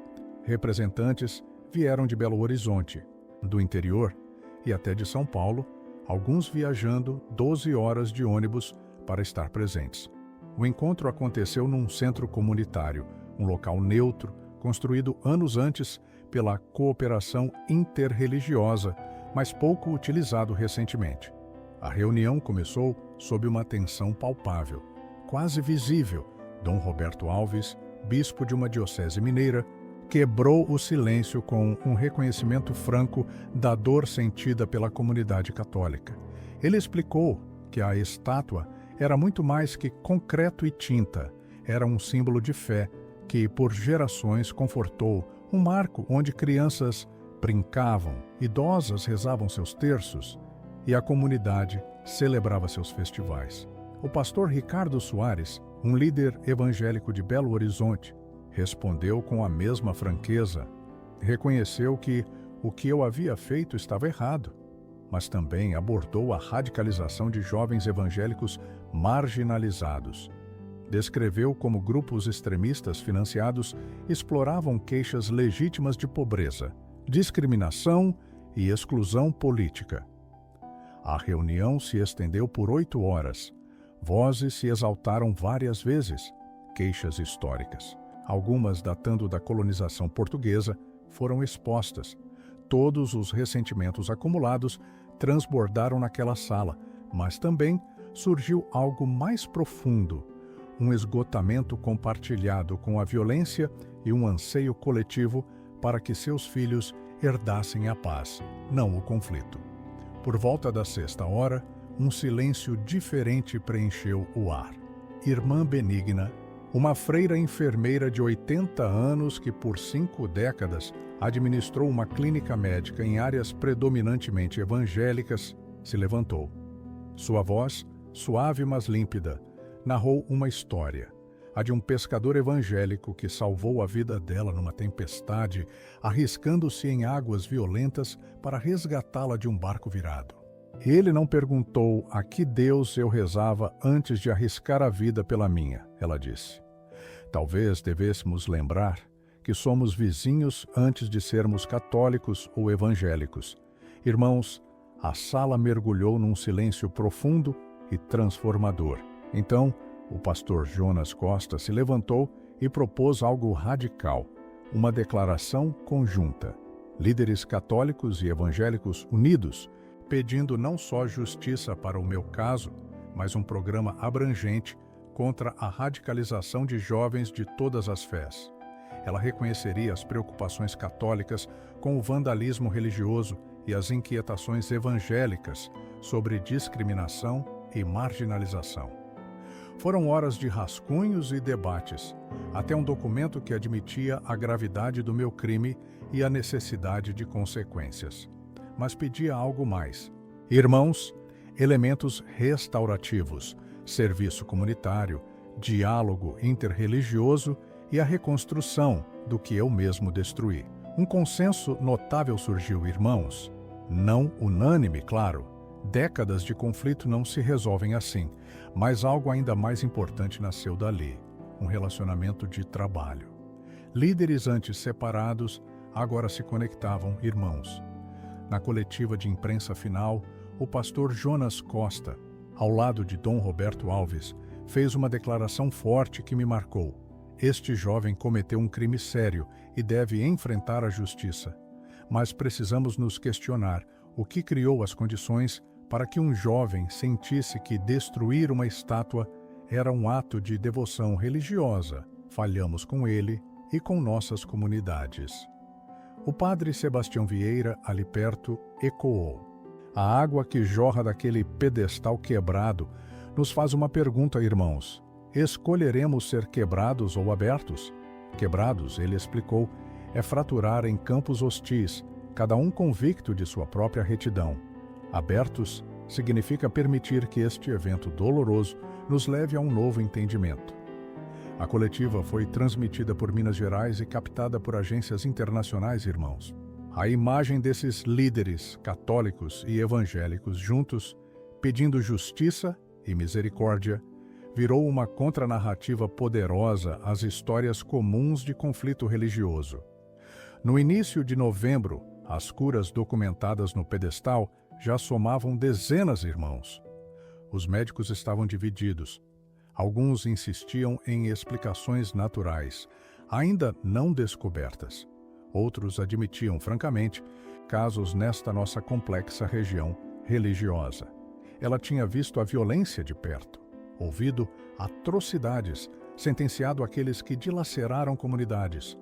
Representantes vieram de Belo Horizonte, do interior e até de São Paulo, alguns viajando 12 horas de ônibus para estar presentes. O encontro aconteceu num centro comunitário, um local neutro, construído anos antes pela cooperação interreligiosa, mas pouco utilizado recentemente. A reunião começou sob uma tensão palpável, quase visível. Dom Roberto Alves, bispo de uma diocese mineira, quebrou o silêncio com um reconhecimento franco da dor sentida pela comunidade católica. Ele explicou que a estátua era muito mais que concreto e tinta, era um símbolo de fé que, por gerações, confortou, um marco onde crianças brincavam, idosas rezavam seus terços e a comunidade celebrava seus festivais. O pastor Ricardo Soares, um líder evangélico de Belo Horizonte, respondeu com a mesma franqueza. Reconheceu que o que eu havia feito estava errado, mas também abordou a radicalização de jovens evangélicos marginalizados. Descreveu como grupos extremistas financiados exploravam queixas legítimas de pobreza, discriminação e exclusão política. A reunião se estendeu por 8 horas. Vozes se exaltaram várias vezes, queixas históricas. Algumas datando da colonização portuguesa foram expostas. Todos os ressentimentos acumulados transbordaram naquela sala, mas também surgiu algo mais profundo, um esgotamento compartilhado com a violência e um anseio coletivo para que seus filhos herdassem a paz, não o conflito. Por volta da 6ª, um silêncio diferente preencheu o ar. Irmã Benigna, uma freira enfermeira de 80 anos que por 5 décadas administrou uma clínica médica em áreas predominantemente evangélicas, se levantou. Sua voz, suave mas límpida, narrou uma história, a de um pescador evangélico que salvou a vida dela numa tempestade, arriscando-se em águas violentas para resgatá-la de um barco virado. Ele não perguntou a que Deus eu rezava antes de arriscar a vida pela minha, ela disse. Talvez devêssemos lembrar que somos vizinhos antes de sermos católicos ou evangélicos. Irmãos, a sala mergulhou num silêncio profundo e transformador. Então, o pastor Jonas Costa se levantou e propôs algo radical, uma declaração conjunta. Líderes católicos e evangélicos unidos, pedindo não só justiça para o meu caso, mas um programa abrangente contra a radicalização de jovens de todas as fés. Ela reconheceria as preocupações católicas com o vandalismo religioso e as inquietações evangélicas sobre discriminação e marginalização. Foram horas de rascunhos e debates, até um documento que admitia a gravidade do meu crime e a necessidade de consequências. Mas pedia algo mais. Irmãos, elementos restaurativos, serviço comunitário, diálogo interreligioso e a reconstrução do que eu mesmo destruí. Um consenso notável surgiu, irmãos. Não unânime, claro. Décadas de conflito não se resolvem assim, mas algo ainda mais importante nasceu dali, um relacionamento de trabalho. Líderes antes separados agora se conectavam, irmãos. Na coletiva de imprensa final, o pastor Jonas Costa, ao lado de Dom Roberto Alves, fez uma declaração forte que me marcou. Este jovem cometeu um crime sério e deve enfrentar a justiça. Mas precisamos nos questionar o que criou as condições para que um jovem sentisse que destruir uma estátua era um ato de devoção religiosa. Falhamos com ele e com nossas comunidades. O padre Sebastião Vieira, ali perto, ecoou. A água que jorra daquele pedestal quebrado nos faz uma pergunta, irmãos. Escolheremos ser quebrados ou abertos? Quebrados, ele explicou, é fraturar em campos hostis, cada um convicto de sua própria retidão. Abertos significa permitir que este evento doloroso nos leve a um novo entendimento. A coletiva foi transmitida por Minas Gerais e captada por agências internacionais, irmãos. A imagem desses líderes católicos e evangélicos juntos, pedindo justiça e misericórdia, virou uma contranarrativa poderosa às histórias comuns de conflito religioso. No início de novembro, as curas documentadas no pedestal já somavam dezenas, irmãos. Os médicos estavam divididos. Alguns insistiam em explicações naturais, ainda não descobertas. Outros admitiam, francamente, casos nesta nossa complexa região religiosa. Ela tinha visto a violência de perto, ouvido atrocidades, sentenciado aqueles que dilaceraram comunidades.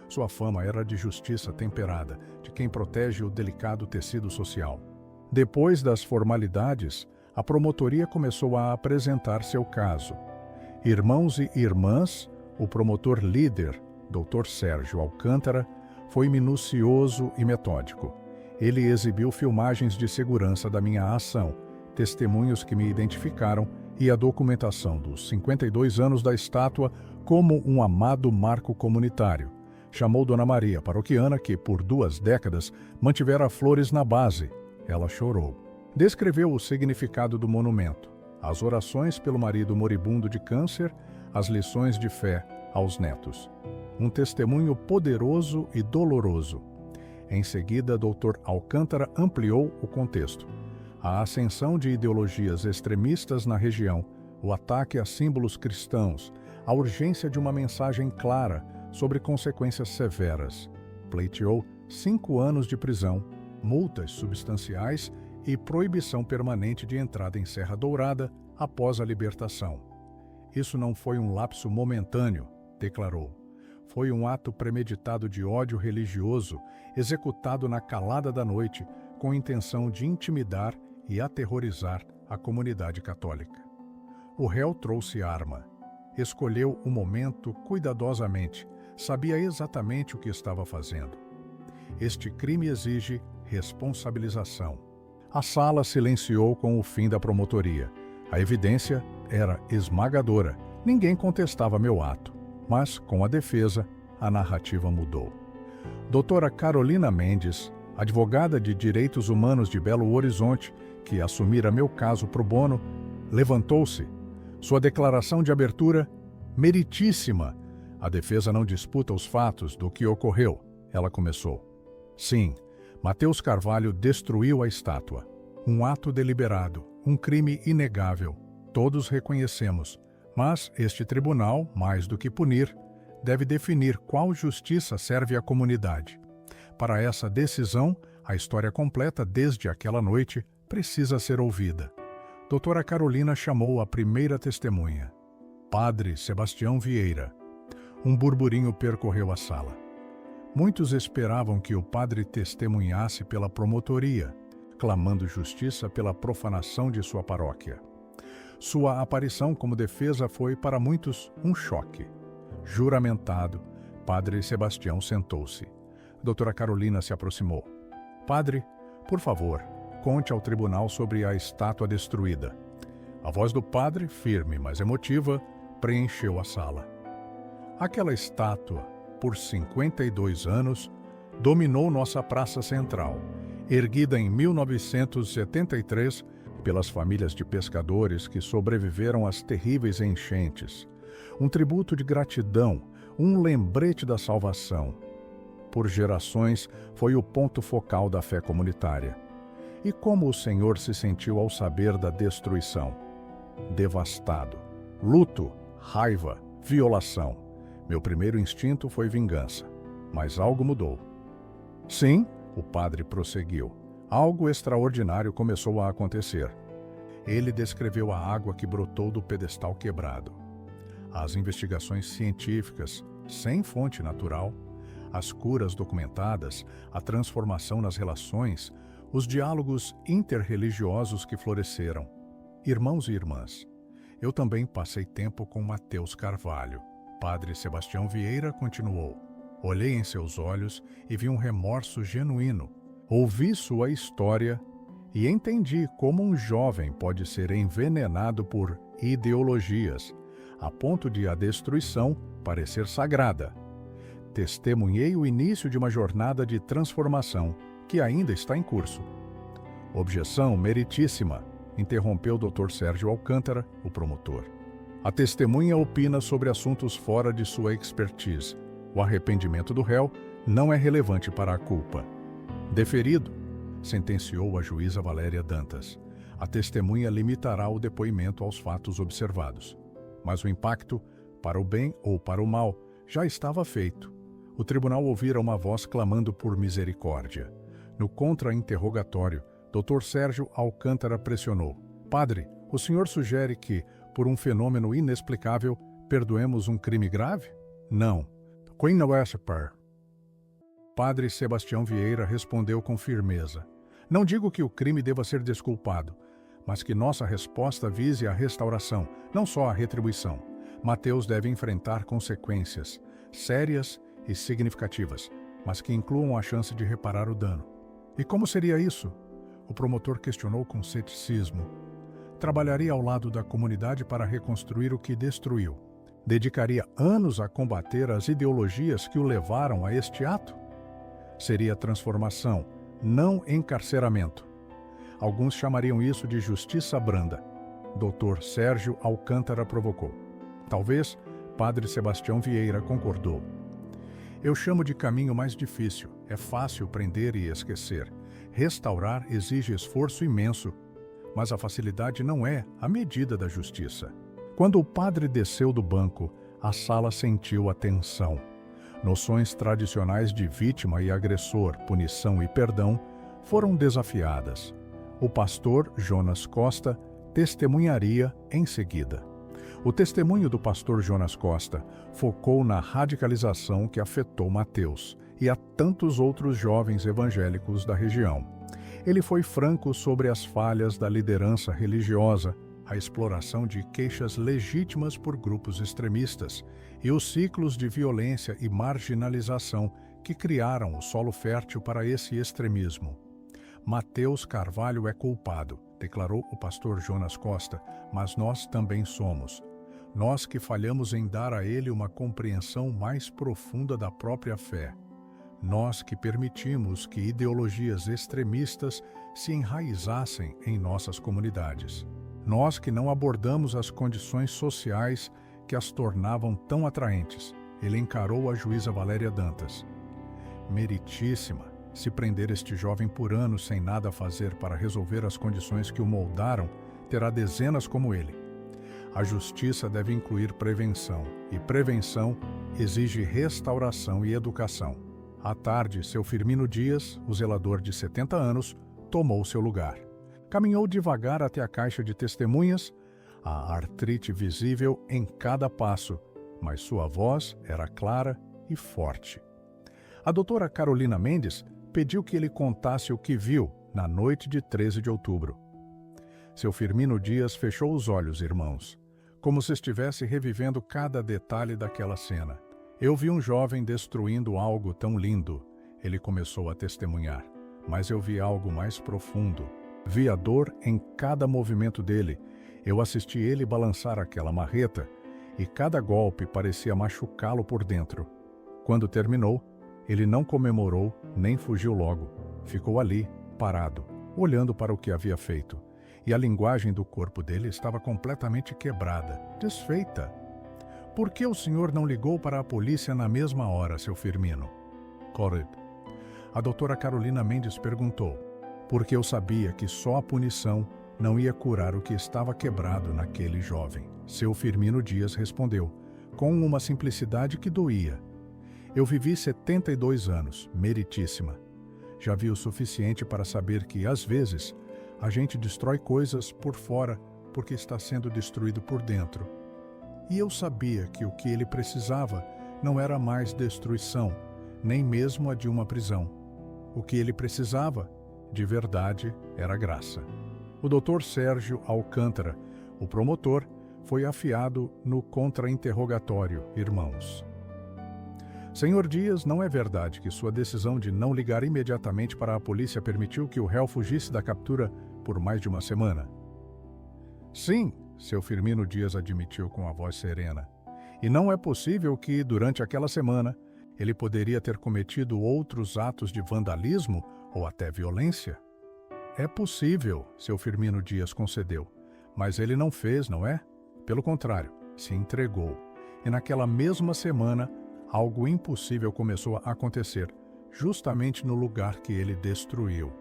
Sua fama era de justiça temperada, de quem protege o delicado tecido social. Depois das formalidades, a promotoria começou a apresentar seu caso. Irmãos e irmãs, o promotor líder, Dr. Sérgio Alcântara, foi minucioso e metódico. Ele exibiu filmagens de segurança da minha ação, testemunhos que me identificaram e a documentação dos 52 anos da estátua como um amado marco comunitário. Chamou Dona Maria, paroquiana, que por 2 décadas mantivera flores na base. Ela chorou. Descreveu o significado do monumento, as orações pelo marido moribundo de câncer, as lições de fé aos netos. Um testemunho poderoso e doloroso. Em seguida, Dr. Alcântara ampliou o contexto. A ascensão de ideologias extremistas na região, o ataque a símbolos cristãos, a urgência de uma mensagem clara sobre consequências severas. Pleiteou 5 anos de prisão, multas substanciais e proibição permanente de entrada em Serra Dourada após a libertação. Isso não foi um lapso momentâneo, declarou. Foi um ato premeditado de ódio religioso, executado na calada da noite, com intenção de intimidar e aterrorizar a comunidade católica. O réu trouxe arma. Escolheu o momento cuidadosamente, sabia exatamente o que estava fazendo. Este crime exige responsabilização. A sala silenciou com o fim da promotoria. A evidência era esmagadora. Ninguém contestava meu ato. Mas, com a defesa, a narrativa mudou. Doutora Carolina Mendes, advogada de direitos humanos de Belo Horizonte, que assumira meu caso pro bono, levantou-se. Sua declaração de abertura, meritíssima. A defesa não disputa os fatos do que ocorreu. Ela começou. Sim, Mateus Carvalho destruiu a estátua. Um ato deliberado, um crime inegável. Todos reconhecemos. Mas este tribunal, mais do que punir, deve definir qual justiça serve à comunidade. Para essa decisão, a história completa desde aquela noite precisa ser ouvida. Doutora Carolina chamou a primeira testemunha. Padre Sebastião Vieira. Um burburinho percorreu a sala. Muitos esperavam que o padre testemunhasse pela promotoria, clamando justiça pela profanação de sua paróquia. Sua aparição como defesa foi para muitos um choque. Juramentado, Padre Sebastião sentou-se. Doutora Carolina se aproximou. Padre, por favor, conte ao tribunal sobre a estátua destruída. A voz do padre, firme, mas emotiva, preencheu a sala. Aquela estátua, por 52 anos, dominou nossa praça central, erguida em 1973 pelas famílias de pescadores que sobreviveram às terríveis enchentes. Um tributo de gratidão, um lembrete da salvação. Por gerações, foi o ponto focal da fé comunitária. E como o Senhor se sentiu ao saber da destruição? Devastado. Luto, raiva, violação. Meu primeiro instinto foi vingança. Mas algo mudou. Sim, o padre prosseguiu. Algo extraordinário começou a acontecer. Ele descreveu a água que brotou do pedestal quebrado. As investigações científicas, sem fonte natural, as curas documentadas, a transformação nas relações, os diálogos interreligiosos que floresceram. Irmãos e irmãs, eu também passei tempo com Mateus Carvalho. Padre Sebastião Vieira continuou. Olhei em seus olhos e vi um remorso genuíno, Ouvi sua história e entendi como um jovem pode ser envenenado por ideologias, a ponto de a destruição parecer sagrada. Testemunhei o início de uma jornada de transformação que ainda está em curso. Objeção meritíssima, interrompeu o Dr. Sérgio Alcântara, o promotor. A testemunha opina sobre assuntos fora de sua expertise. O arrependimento do réu não é relevante para a culpa. Deferido, sentenciou a juíza Valéria Dantas. A testemunha limitará o depoimento aos fatos observados. Mas o impacto, para o bem ou para o mal, já estava feito. O tribunal ouvira uma voz clamando por misericórdia. No contra-interrogatório, Dr. Sérgio Alcântara pressionou. Padre, o senhor sugere que, por um fenômeno inexplicável, perdoemos um crime grave? Não. Queen Wesper. Padre Sebastião Vieira respondeu com firmeza. Não digo que o crime deva ser desculpado, mas que nossa resposta vise a restauração, não só a retribuição. Mateus deve enfrentar consequências sérias e significativas, mas que incluam a chance de reparar o dano. E como seria isso? O promotor questionou com ceticismo. Trabalharia ao lado da comunidade para reconstruir o que destruiu. Dedicaria anos a combater as ideologias que o levaram a este ato? Seria transformação, não encarceramento. Alguns chamariam isso de justiça branda. Dr. Sérgio Alcântara provocou. Talvez Padre Sebastião Vieira concordou. Eu chamo de caminho mais difícil. É fácil prender e esquecer. Restaurar exige esforço imenso, mas a facilidade não é a medida da justiça. Quando o padre desceu do banco, a sala sentiu a tensão. Noções tradicionais de vítima e agressor, punição e perdão foram desafiadas. O pastor Jonas Costa testemunharia em seguida. O testemunho do pastor Jonas Costa focou na radicalização que afetou Mateus e a tantos outros jovens evangélicos da região. Ele foi franco sobre as falhas da liderança religiosa, a exploração de queixas legítimas por grupos extremistas e os ciclos de violência e marginalização que criaram o solo fértil para esse extremismo. Mateus Carvalho é culpado, declarou o pastor Jonas Costa, mas nós também somos. Nós que falhamos em dar a ele uma compreensão mais profunda da própria fé. Nós que permitimos que ideologias extremistas se enraizassem em nossas comunidades. Nós que não abordamos as condições sociais que as tornavam tão atraentes. Ele encarou a juíza Valéria Dantas. Meritíssima, se prender este jovem por anos sem nada fazer para resolver as condições que o moldaram, terá dezenas como ele. A justiça deve incluir prevenção, e prevenção exige restauração e educação. À tarde, seu Firmino Dias, o zelador de 70 anos, tomou seu lugar. Caminhou devagar até a caixa de testemunhas, a artrite visível em cada passo, mas sua voz era clara e forte. A doutora Carolina Mendes pediu que ele contasse o que viu na noite de 13 de outubro. Seu Firmino Dias fechou os olhos, irmãos, como se estivesse revivendo cada detalhe daquela cena. Eu vi um jovem destruindo algo tão lindo, ele começou a testemunhar, mas eu vi algo mais profundo. Vi a dor em cada movimento dele. Eu assisti ele balançar aquela marreta e cada golpe parecia machucá-lo por dentro. Quando terminou, ele não comemorou nem fugiu logo. Ficou ali, parado, olhando para o que havia feito. E a linguagem do corpo dele estava completamente quebrada, desfeita. Por que o senhor não ligou para a polícia na mesma hora, seu Firmino? Correto. A doutora Carolina Mendes perguntou. Porque eu sabia que só a punição não ia curar o que estava quebrado naquele jovem. Seu Firmino Dias respondeu, com uma simplicidade que doía. Eu vivi 72 anos, meritíssima. Já vi o suficiente para saber que, às vezes, a gente destrói coisas por fora porque está sendo destruído por dentro. E eu sabia que o que ele precisava não era mais destruição, nem mesmo a de uma prisão. O que ele precisava, de verdade, era graça. O Dr. Sérgio Alcântara, o promotor, foi afiado no contra-interrogatório, irmãos. Senhor Dias, não é verdade que sua decisão de não ligar imediatamente para a polícia permitiu que o réu fugisse da captura por mais de uma semana? Sim, seu Firmino Dias admitiu com a voz serena. E não é possível que, durante aquela semana, ele poderia ter cometido outros atos de vandalismo ou até violência? É possível, seu Firmino Dias concedeu, mas ele não fez, não é? Pelo contrário, se entregou. E naquela mesma semana, algo impossível começou a acontecer, justamente no lugar que ele destruiu.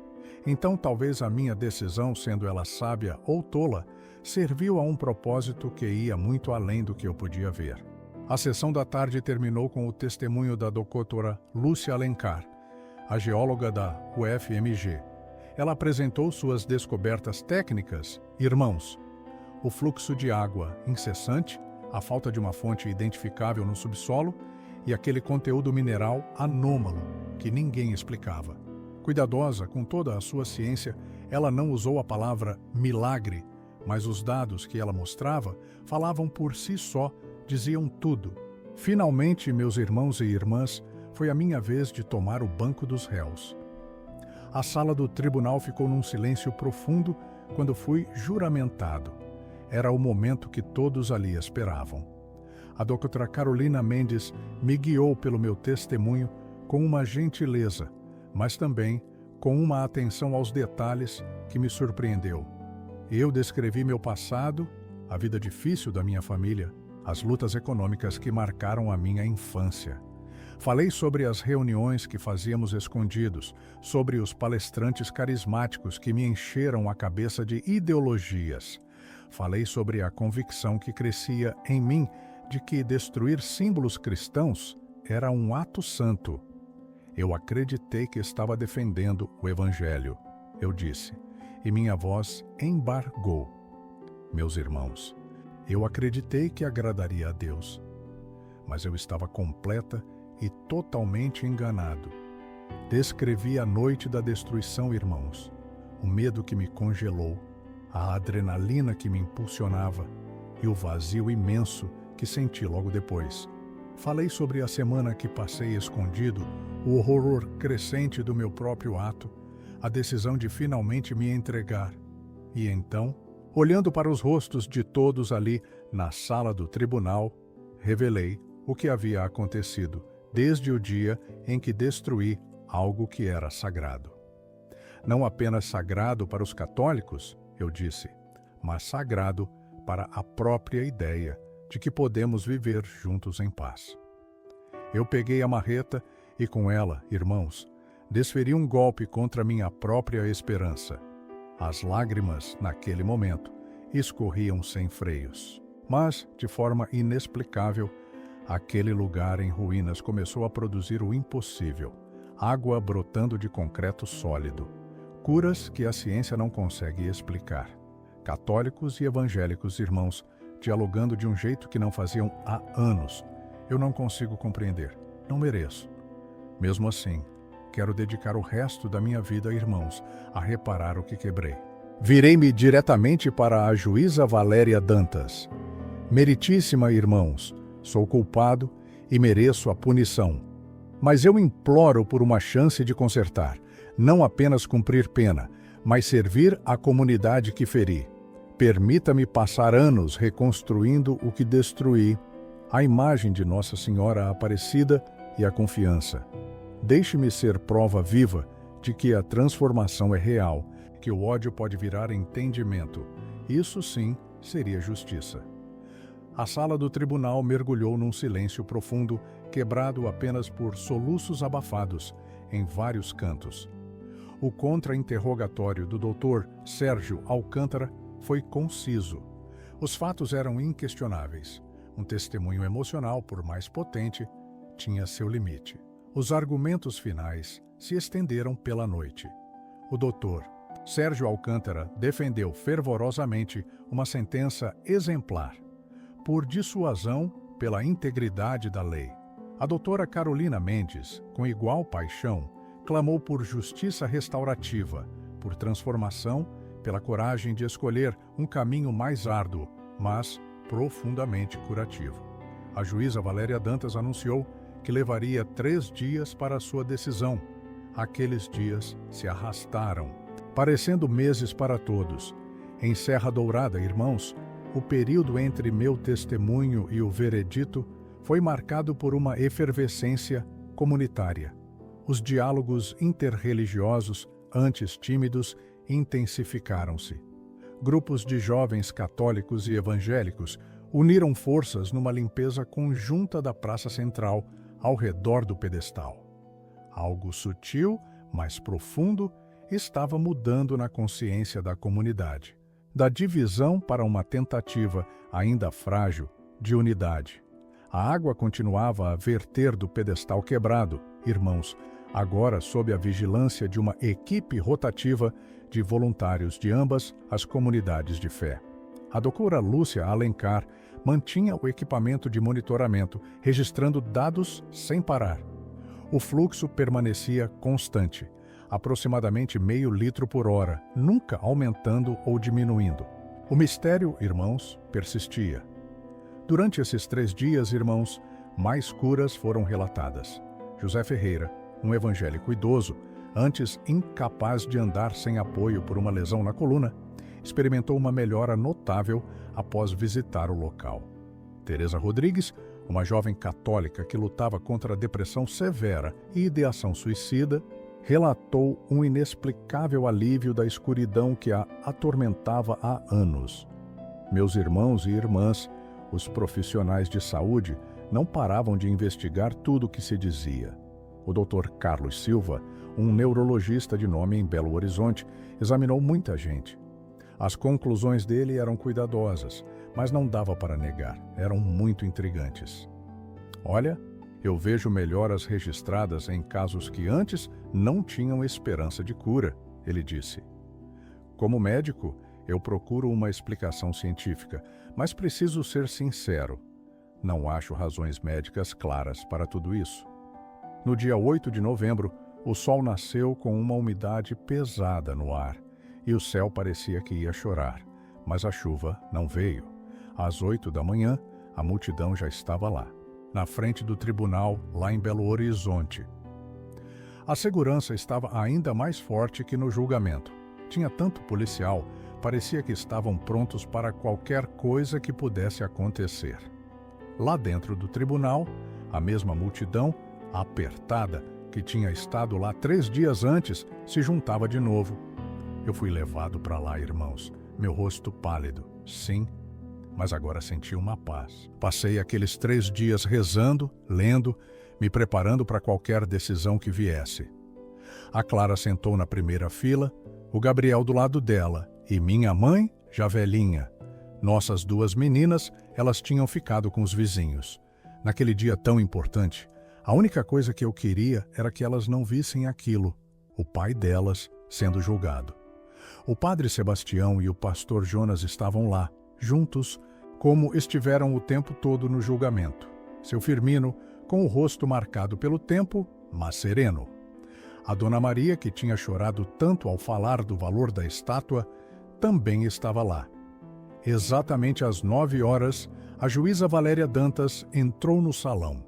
Então talvez a minha decisão, sendo ela sábia ou tola, serviu a um propósito que ia muito além do que eu podia ver. A sessão da tarde terminou com o testemunho da doutora Lúcia Alencar, a geóloga da UFMG. Ela apresentou suas descobertas técnicas. Irmãos, o fluxo de água incessante, a falta de uma fonte identificável no subsolo e aquele conteúdo mineral anômalo que ninguém explicava. Cuidadosa com toda a sua ciência, ela não usou a palavra milagre, mas os dados que ela mostrava falavam por si só, diziam tudo. Finalmente, meus irmãos e irmãs, foi a minha vez de tomar o banco dos réus. A sala do tribunal ficou num silêncio profundo quando fui juramentado. Era o momento que todos ali esperavam. A doutora Carolina Mendes me guiou pelo meu testemunho com uma gentileza, mas também com uma atenção aos detalhes que me surpreendeu. Eu descrevi meu passado, a vida difícil da minha família, as lutas econômicas que marcaram a minha infância. Falei sobre as reuniões que fazíamos escondidos, sobre os palestrantes carismáticos que me encheram a cabeça de ideologias. Falei sobre a convicção que crescia em mim de que destruir símbolos cristãos era um ato santo. Eu acreditei que estava defendendo o Evangelho, eu disse, e minha voz embargou. Meus irmãos, eu acreditei que agradaria a Deus, mas eu estava completa e totalmente enganado. Descrevi a noite da destruição, irmãos, o medo que me congelou, a adrenalina que me impulsionava e o vazio imenso que senti logo depois. Falei sobre a semana que passei escondido, o horror crescente do meu próprio ato, a decisão de finalmente me entregar. E então, olhando para os rostos de todos ali na sala do tribunal, revelei o que havia acontecido desde o dia em que destruí algo que era sagrado. Não apenas sagrado para os católicos, eu disse, mas sagrado para a própria ideia de que podemos viver juntos em paz. Eu peguei a marreta e com ela, irmãos, desferi um golpe contra minha própria esperança. As lágrimas, naquele momento, escorriam sem freios. Mas, de forma inexplicável, aquele lugar em ruínas começou a produzir o impossível, água brotando de concreto sólido, curas que a ciência não consegue explicar. Católicos e evangélicos, irmãos, dialogando de um jeito que não faziam há anos. Eu não consigo compreender, não mereço. Mesmo assim, quero dedicar o resto da minha vida, irmãos, a reparar o que quebrei. Virei-me diretamente para a juíza Valéria Dantas. Meritíssima, irmãos, sou culpado e mereço a punição. Mas eu imploro por uma chance de consertar, não apenas cumprir pena, mas servir a comunidade que feri. Permita-me passar anos reconstruindo o que destruí, a imagem de Nossa Senhora Aparecida e a confiança. Deixe-me ser prova viva de que a transformação é real, que o ódio pode virar entendimento. Isso sim seria justiça. A sala do tribunal mergulhou num silêncio profundo, quebrado apenas por soluços abafados em vários cantos. O contra-interrogatório do Dr. Sérgio Alcântara foi conciso. Os fatos eram inquestionáveis. Um testemunho emocional, por mais potente, tinha seu limite. Os argumentos finais se estenderam pela noite. O doutor Sérgio Alcântara defendeu fervorosamente uma sentença exemplar, por dissuasão pela integridade da lei. A doutora Carolina Mendes, com igual paixão, clamou por justiça restaurativa, por transformação, pela coragem de escolher um caminho mais árduo, mas profundamente curativo. A juíza Valéria Dantas anunciou que levaria 3 dias para a sua decisão. Aqueles dias se arrastaram, parecendo meses para todos. Em Serra Dourada, irmãos, o período entre meu testemunho e o veredito foi marcado por uma efervescência comunitária. Os diálogos interreligiosos, antes tímidos, intensificaram-se. Grupos de jovens católicos e evangélicos uniram forças numa limpeza conjunta da praça central ao redor do pedestal. Algo sutil, mas profundo, estava mudando na consciência da comunidade. Da divisão para uma tentativa, ainda frágil, de unidade. A água continuava a verter do pedestal quebrado, irmãos, agora sob a vigilância de uma equipe rotativa de voluntários de ambas as comunidades de fé. A doutora Lúcia Alencar mantinha o equipamento de monitoramento, registrando dados sem parar. O fluxo permanecia constante, aproximadamente meio litro por hora, nunca aumentando ou diminuindo. O mistério, irmãos, persistia. Durante esses 3 dias, irmãos, mais curas foram relatadas. José Ferreira, um evangélico idoso, antes incapaz de andar sem apoio por uma lesão na coluna, experimentou uma melhora notável após visitar o local. Teresa Rodrigues, uma jovem católica que lutava contra a depressão severa e ideação suicida, relatou um inexplicável alívio da escuridão que a atormentava há anos. Meus irmãos e irmãs, os profissionais de saúde, não paravam de investigar tudo o que se dizia. O Dr. Carlos Silva, um neurologista de nome em Belo Horizonte, examinou muita gente. As conclusões dele eram cuidadosas, mas não dava para negar, eram muito intrigantes. Olha, eu vejo melhoras registradas em casos que antes não tinham esperança de cura, ele disse. Como médico, eu procuro uma explicação científica, mas preciso ser sincero. Não acho razões médicas claras para tudo isso. No dia 8 de novembro, o sol nasceu com uma umidade pesada no ar e o céu parecia que ia chorar, mas a chuva não veio. Às 8 da manhã, a multidão já estava lá, na frente do tribunal, lá em Belo Horizonte. A segurança estava ainda mais forte que no julgamento. Tinha tanto policial, parecia que estavam prontos para qualquer coisa que pudesse acontecer. Lá dentro do tribunal, a mesma multidão, apertada, que tinha estado lá 3 dias antes, se juntava de novo. Eu fui levado para lá, irmãos, meu rosto pálido, sim, mas agora senti uma paz. Passei aqueles 3 dias rezando, lendo, me preparando para qualquer decisão que viesse. A Clara sentou na primeira fila, o Gabriel do lado dela, e minha mãe, já velhinha. Nossas 2 meninas, elas tinham ficado com os vizinhos. Naquele dia tão importante, a única coisa que eu queria era que elas não vissem aquilo, o pai delas sendo julgado. O padre Sebastião e o pastor Jonas estavam lá, juntos, como estiveram o tempo todo no julgamento. Seu Firmino, com o rosto marcado pelo tempo, mas sereno. A Dona Maria, que tinha chorado tanto ao falar do valor da estátua, também estava lá. Exatamente às 9 horas, a juíza Valéria Dantas entrou no salão.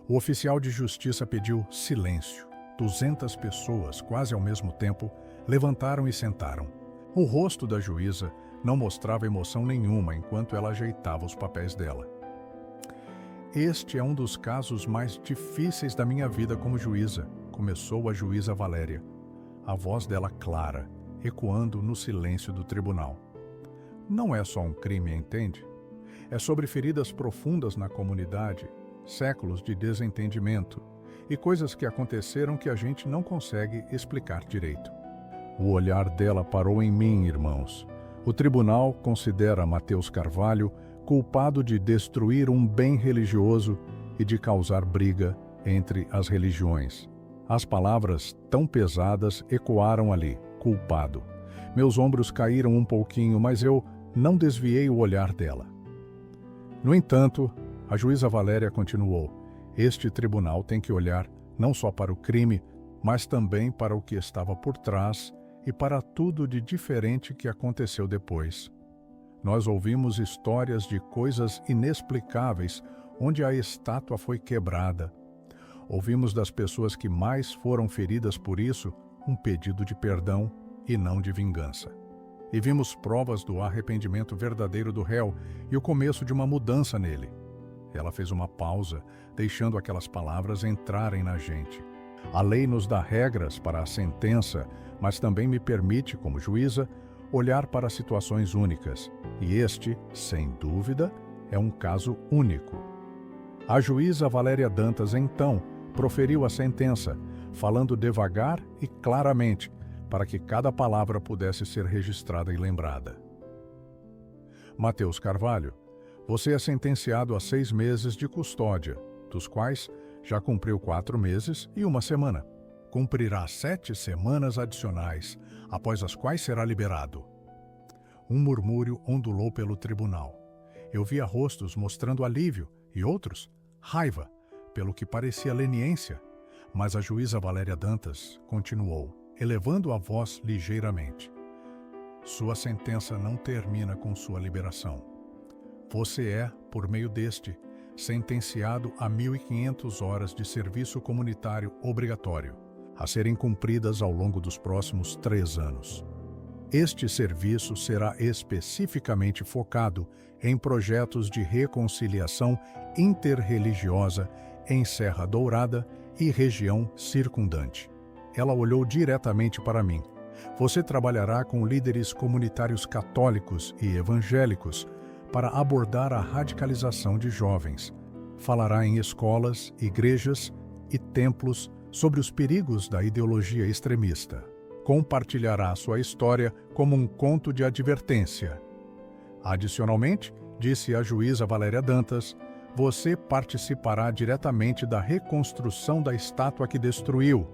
O oficial de justiça pediu silêncio. 200 pessoas, quase ao mesmo tempo, levantaram e sentaram. O rosto da juíza não mostrava emoção nenhuma enquanto ela ajeitava os papéis dela. Este é um dos casos mais difíceis da minha vida como juíza, começou a juíza Valéria, a voz dela clara, ecoando no silêncio do tribunal. Não é só um crime, entende? É sobre feridas profundas na comunidade, séculos de desentendimento e coisas que aconteceram que a gente não consegue explicar direito. O olhar dela parou em mim, irmãos. O tribunal considera Mateus Carvalho culpado de destruir um bem religioso e de causar briga entre as religiões. As palavras tão pesadas ecoaram ali, culpado. Meus ombros caíram um pouquinho, mas eu não desviei o olhar dela. No entanto, a juíza Valéria continuou: este tribunal tem que olhar não só para o crime, mas também para o que estava por trás e para tudo de diferente que aconteceu depois. Nós ouvimos histórias de coisas inexplicáveis onde a estátua foi quebrada, Ouvimos das pessoas que mais foram feridas por isso um pedido de perdão e não de vingança. E vimos provas do arrependimento verdadeiro do réu e o começo de uma mudança nele. Ela fez uma pausa, deixando aquelas palavras entrarem na gente. A lei nos dá regras para a sentença, mas também me permite, como juíza, olhar para situações únicas. E este, sem dúvida, é um caso único. A juíza Valéria Dantas, então, proferiu a sentença, falando devagar e claramente, para que cada palavra pudesse ser registrada e lembrada. Mateus Carvalho, você é sentenciado a 6 meses de custódia, dos quais já cumpriu 4 meses e 1 semana. Cumprirá 7 semanas adicionais, após as quais será liberado. Um murmúrio ondulou pelo tribunal. Eu via rostos mostrando alívio e outros, raiva, pelo que parecia leniência, mas a juíza Valéria Dantas continuou, elevando a voz ligeiramente. Sua sentença não termina com sua liberação. Você é, por meio deste, sentenciado a 1.500 horas de serviço comunitário obrigatório, a serem cumpridas ao longo dos próximos 3 anos. Este serviço será especificamente focado em projetos de reconciliação interreligiosa em Serra Dourada e região circundante. Ela olhou diretamente para mim. Você trabalhará com líderes comunitários católicos e evangélicos para abordar a radicalização de jovens. Falará em escolas, igrejas e templos sobre os perigos da ideologia extremista. Compartilhará sua história como um conto de advertência. Adicionalmente, disse a juíza Valéria Dantas, você participará diretamente da reconstrução da estátua que destruiu.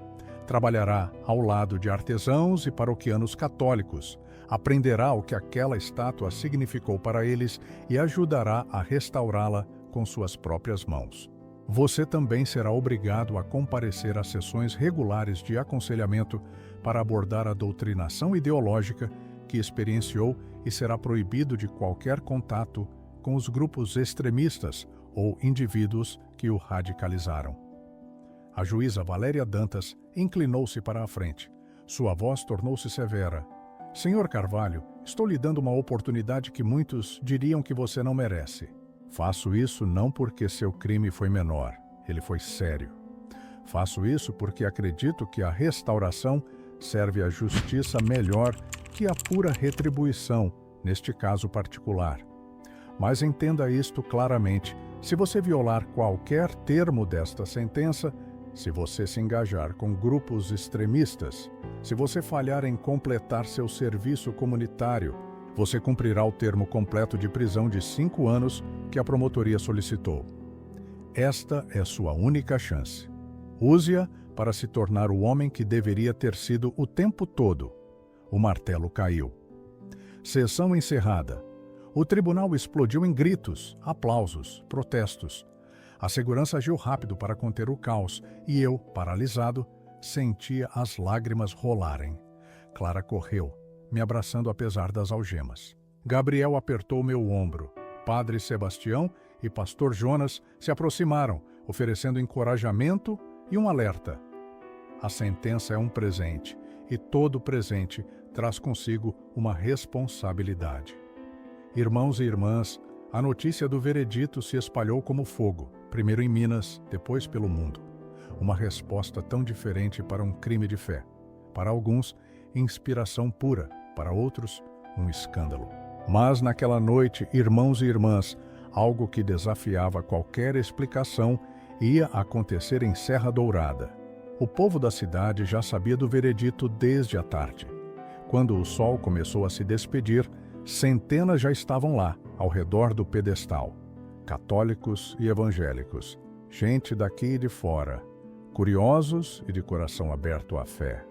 Trabalhará ao lado de artesãos e paroquianos católicos. Aprenderá o que aquela estátua significou para eles e ajudará a restaurá-la com suas próprias mãos. Você também será obrigado a comparecer às sessões regulares de aconselhamento para abordar a doutrinação ideológica que experienciou e será proibido de qualquer contato com os grupos extremistas ou indivíduos que o radicalizaram. A juíza Valéria Dantas inclinou-se para a frente. Sua voz tornou-se severa. Senhor Carvalho, estou lhe dando uma oportunidade que muitos diriam que você não merece. Faço isso não porque seu crime foi menor, ele foi sério. Faço isso porque acredito que a restauração serve à justiça melhor que a pura retribuição, neste caso particular. Mas entenda isto claramente, se você violar qualquer termo desta sentença, se você se engajar com grupos extremistas, se você falhar em completar seu serviço comunitário, você cumprirá o termo completo de prisão de 5 anos que a promotoria solicitou. Esta é sua única chance. Use-a para se tornar o homem que deveria ter sido o tempo todo. O martelo caiu. Sessão encerrada. O tribunal explodiu em gritos, aplausos, protestos. A segurança agiu rápido para conter o caos e eu, paralisado, sentia as lágrimas rolarem. Clara correu, me abraçando apesar das algemas. Gabriel apertou meu ombro. Padre Sebastião e Pastor Jonas se aproximaram, oferecendo encorajamento e um alerta. A sentença é um presente, e todo presente traz consigo uma responsabilidade. Irmãos e irmãs, a notícia do veredito se espalhou como fogo, primeiro em Minas, depois pelo mundo. Uma resposta tão diferente para um crime de fé. Para alguns, inspiração pura, para outros, um escândalo. Mas naquela noite, irmãos e irmãs, algo que desafiava qualquer explicação ia acontecer em Serra Dourada. O povo da cidade já sabia do veredito desde a tarde. Quando o sol começou a se despedir, centenas já estavam lá, ao redor do pedestal. Católicos e evangélicos, gente daqui e de fora, curiosos e de coração aberto à fé.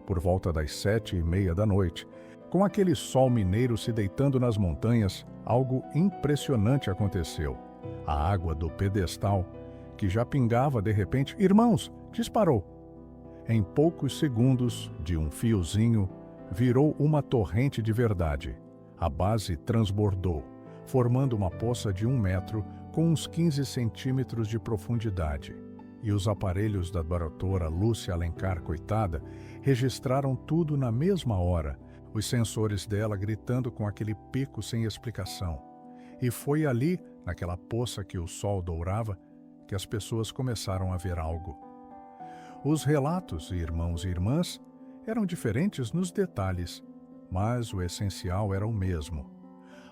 Por volta das 7:30 da noite, com aquele sol mineiro se deitando nas montanhas, algo impressionante aconteceu. A água do pedestal, que já pingava de repente, irmãos, disparou. Em poucos segundos, de um fiozinho, virou uma torrente de verdade. A base transbordou, formando uma poça de 1 metro com uns 15 centímetros de profundidade. e os aparelhos da doutora Lúcia Alencar, coitada, registraram tudo na mesma hora, os sensores dela gritando com aquele pico sem explicação. E foi ali, naquela poça que o sol dourava, que as pessoas começaram a ver algo. Os relatos, irmãos e irmãs, eram diferentes nos detalhes, mas o essencial era o mesmo.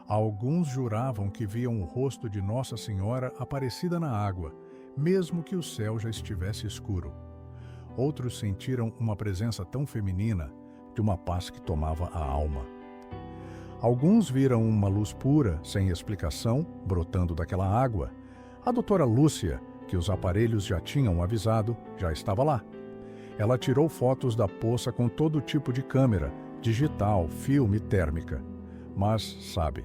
Alguns juravam que viam o rosto de Nossa Senhora aparecida na água, mesmo que o céu já estivesse escuro. Outros sentiram uma presença tão feminina, de uma paz que tomava a alma. Alguns viram uma luz pura, sem explicação, brotando daquela água. A doutora Lúcia, que os aparelhos já tinham avisado, já estava lá. Ela tirou fotos da poça com todo tipo de câmera, digital, filme, térmica. Mas, sabe,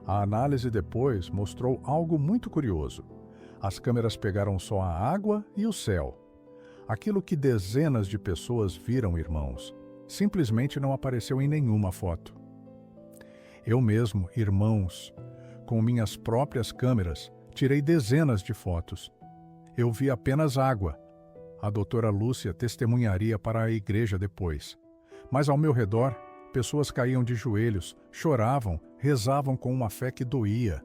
a análise depois mostrou algo muito curioso. As câmeras pegaram só a água e o céu. Aquilo que dezenas de pessoas viram, irmãos, simplesmente não apareceu em nenhuma foto. Eu mesmo, irmãos, com minhas próprias câmeras, tirei dezenas de fotos. Eu vi apenas água. A doutora Lúcia testemunharia para a igreja depois. Mas ao meu redor, pessoas caíam de joelhos, choravam, rezavam com uma fé que doía.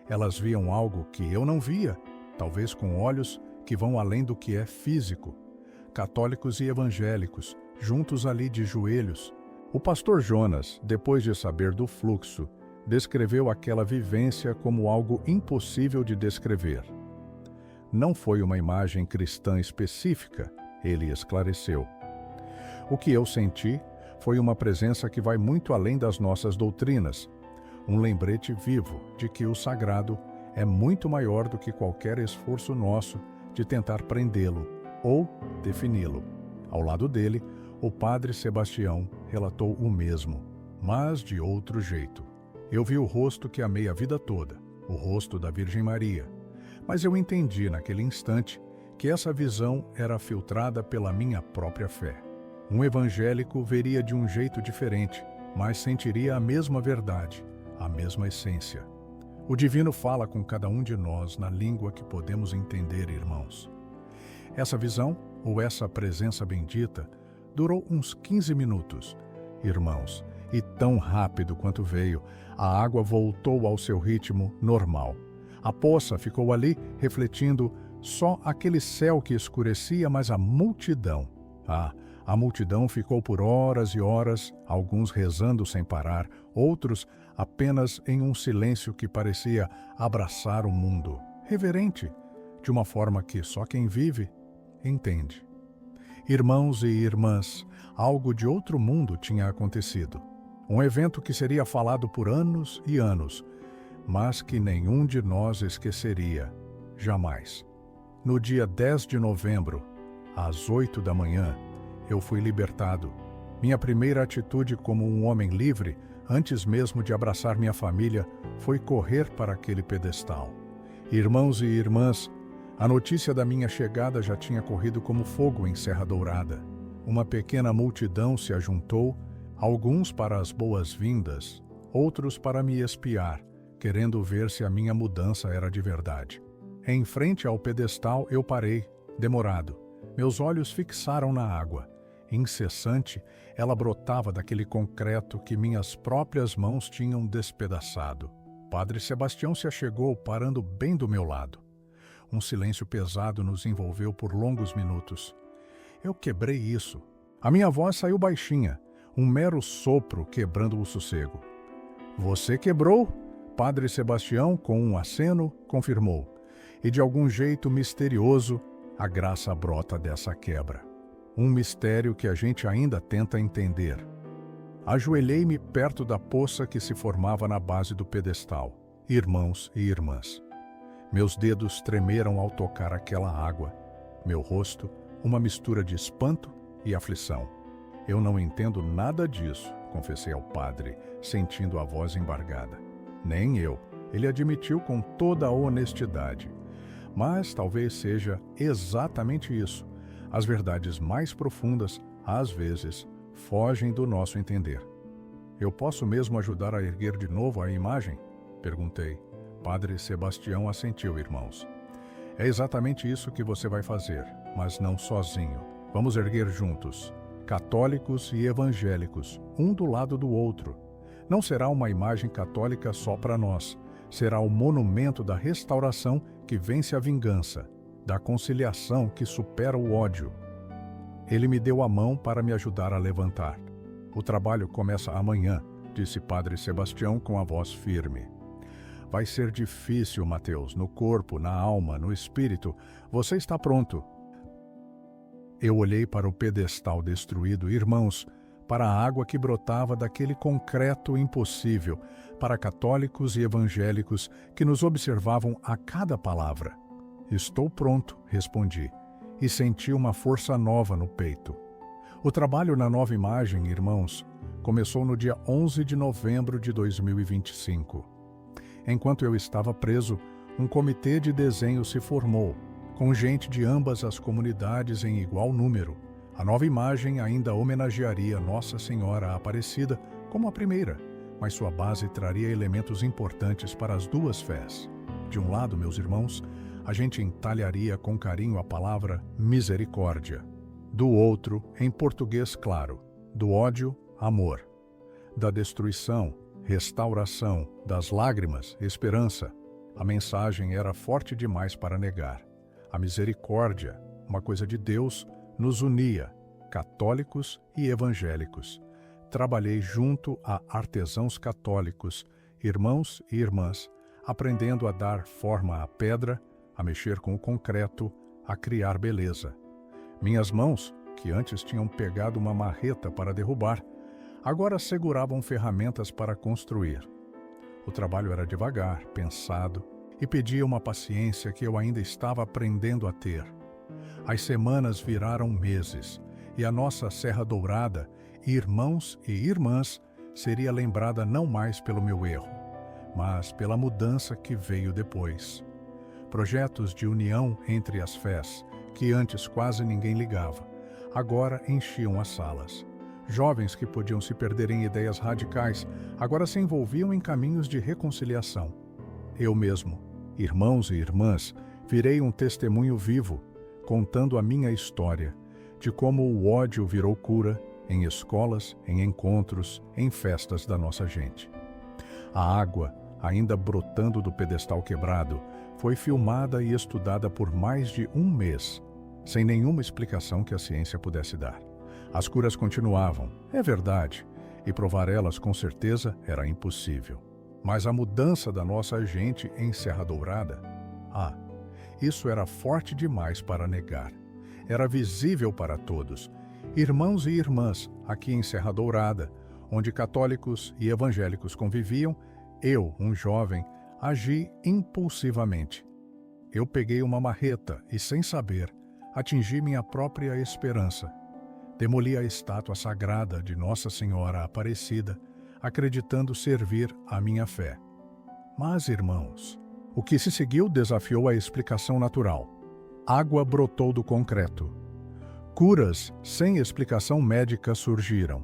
Elas viam algo que eu não via, talvez com olhos que vão além do que é físico. Católicos e evangélicos, juntos ali de joelhos. O pastor Jonas, depois de saber do fluxo, descreveu aquela vivência como algo impossível de descrever. Não foi uma imagem cristã específica, ele esclareceu. O que eu senti foi uma presença que vai muito além das nossas doutrinas, um lembrete vivo de que o sagrado é muito maior do que qualquer esforço nosso de tentar prendê-lo ou defini-lo. Ao lado dele, o padre Sebastião relatou o mesmo, mas de outro jeito. Eu vi o rosto que amei a vida toda, o rosto da Virgem Maria, mas eu entendi naquele instante que essa visão era filtrada pela minha própria fé. Um evangélico veria de um jeito diferente, mas sentiria a mesma verdade, a mesma essência. O divino fala com cada um de nós na língua que podemos entender, irmãos. Essa visão, ou essa presença bendita, durou uns 15 minutos, irmãos, e tão rápido quanto veio, a água voltou ao seu ritmo normal. A poça ficou ali, refletindo só aquele céu que escurecia, mas a multidão. A multidão ficou por horas e horas, alguns rezando sem parar, outros apenas em um silêncio que parecia abraçar o mundo, reverente, de uma forma que só quem vive entende. Irmãos e irmãs, algo de outro mundo tinha acontecido. Um evento que seria falado por anos e anos, mas que nenhum de nós esqueceria, jamais. No dia 10 de novembro, às 8 da manhã, eu fui libertado. Minha primeira atitude como um homem livre, antes mesmo de abraçar minha família, foi correr para aquele pedestal. Irmãos e irmãs, a notícia da minha chegada já tinha corrido como fogo em Serra Dourada. Uma pequena multidão se ajuntou, alguns para as boas-vindas, outros para me espiar, querendo ver se a minha mudança era de verdade. Em frente ao pedestal eu parei, demorado. Meus olhos fixaram na água. Incessante, ela brotava daquele concreto que minhas próprias mãos tinham despedaçado. Padre Sebastião se achegou, parando bem do meu lado. Um silêncio pesado nos envolveu por longos minutos. Eu quebrei isso. A minha voz saiu baixinha, um mero sopro quebrando o sossego. Você quebrou? Padre Sebastião, com um aceno, confirmou. E de algum jeito misterioso, a graça brota dessa quebra. Um mistério que a gente ainda tenta entender. Ajoelhei-me perto da poça que se formava na base do pedestal. Irmãos e irmãs. Meus dedos tremeram ao tocar aquela água. Meu rosto, uma mistura de espanto e aflição. Eu não entendo nada disso, confessei ao padre, sentindo a voz embargada. Nem eu, ele admitiu com toda a honestidade. Mas talvez seja exatamente isso. As verdades mais profundas, às vezes, fogem do nosso entender. Eu posso mesmo ajudar a erguer de novo a imagem? Perguntei. Padre Sebastião assentiu, irmãos. É exatamente isso que você vai fazer. mas não sozinho. Vamos erguer juntos, católicos e evangélicos, um do lado do outro. Não será uma imagem católica só para nós, será o monumento da restauração que vence a vingança, da conciliação que supera o ódio. Ele me deu a mão para me ajudar a levantar. O trabalho começa amanhã, disse Padre Sebastião com a voz firme. Vai ser difícil, Mateus, no corpo, na alma, no espírito. Você está pronto. Eu olhei para o pedestal destruído, irmãos, para a água que brotava daquele concreto impossível, para católicos e evangélicos que nos observavam a cada palavra. Estou pronto, respondi, e senti uma força nova no peito. O trabalho na nova imagem, irmãos, começou no dia 11 de novembro de 2025. Enquanto eu estava preso, um comitê de desenho se formou, com gente de ambas as comunidades em igual número. A nova imagem ainda homenagearia Nossa Senhora Aparecida como a primeira, mas sua base traria elementos importantes para as duas fés. De um lado, meus irmãos, a gente entalharia com carinho a palavra misericórdia. Do outro, em português claro, do ódio, amor. Da destruição, restauração, das lágrimas, esperança. A mensagem era forte demais para negar. A misericórdia, uma coisa de Deus, nos unia, católicos e evangélicos. Trabalhei junto a artesãos católicos, irmãos e irmãs, aprendendo a dar forma à pedra, a mexer com o concreto, a criar beleza. Minhas mãos, que antes tinham pegado uma marreta para derrubar, agora seguravam ferramentas para construir. O trabalho era devagar, pensado, e pedia uma paciência que eu ainda estava aprendendo a ter. As semanas viraram meses, e a nossa Serra Dourada, irmãos e irmãs, seria lembrada não mais pelo meu erro, mas pela mudança que veio depois. Projetos de união entre as fés, que antes quase ninguém ligava, agora enchiam as salas. Jovens que podiam se perder em ideias radicais, agora se envolviam em caminhos de reconciliação. Eu mesmo, irmãos e irmãs, virei um testemunho vivo, contando a minha história, de como o ódio virou cura em escolas, em encontros, em festas da nossa gente. A água, ainda brotando do pedestal quebrado, foi filmada e estudada por mais de um mês, sem nenhuma explicação que a ciência pudesse dar. As curas continuavam, é verdade, e provar elas com certeza era impossível. Mas a mudança da nossa gente em Serra Dourada, isso era forte demais para negar. Era visível para todos. Irmãos e irmãs, aqui em Serra Dourada, onde católicos e evangélicos conviviam, eu, um jovem, agi impulsivamente. Eu peguei uma marreta e, sem saber, atingi minha própria esperança. Demoli a estátua sagrada de Nossa Senhora Aparecida, acreditando servir a minha fé. Mas, irmãos, o que se seguiu desafiou a explicação natural. Água brotou do concreto. Curas sem explicação médica surgiram.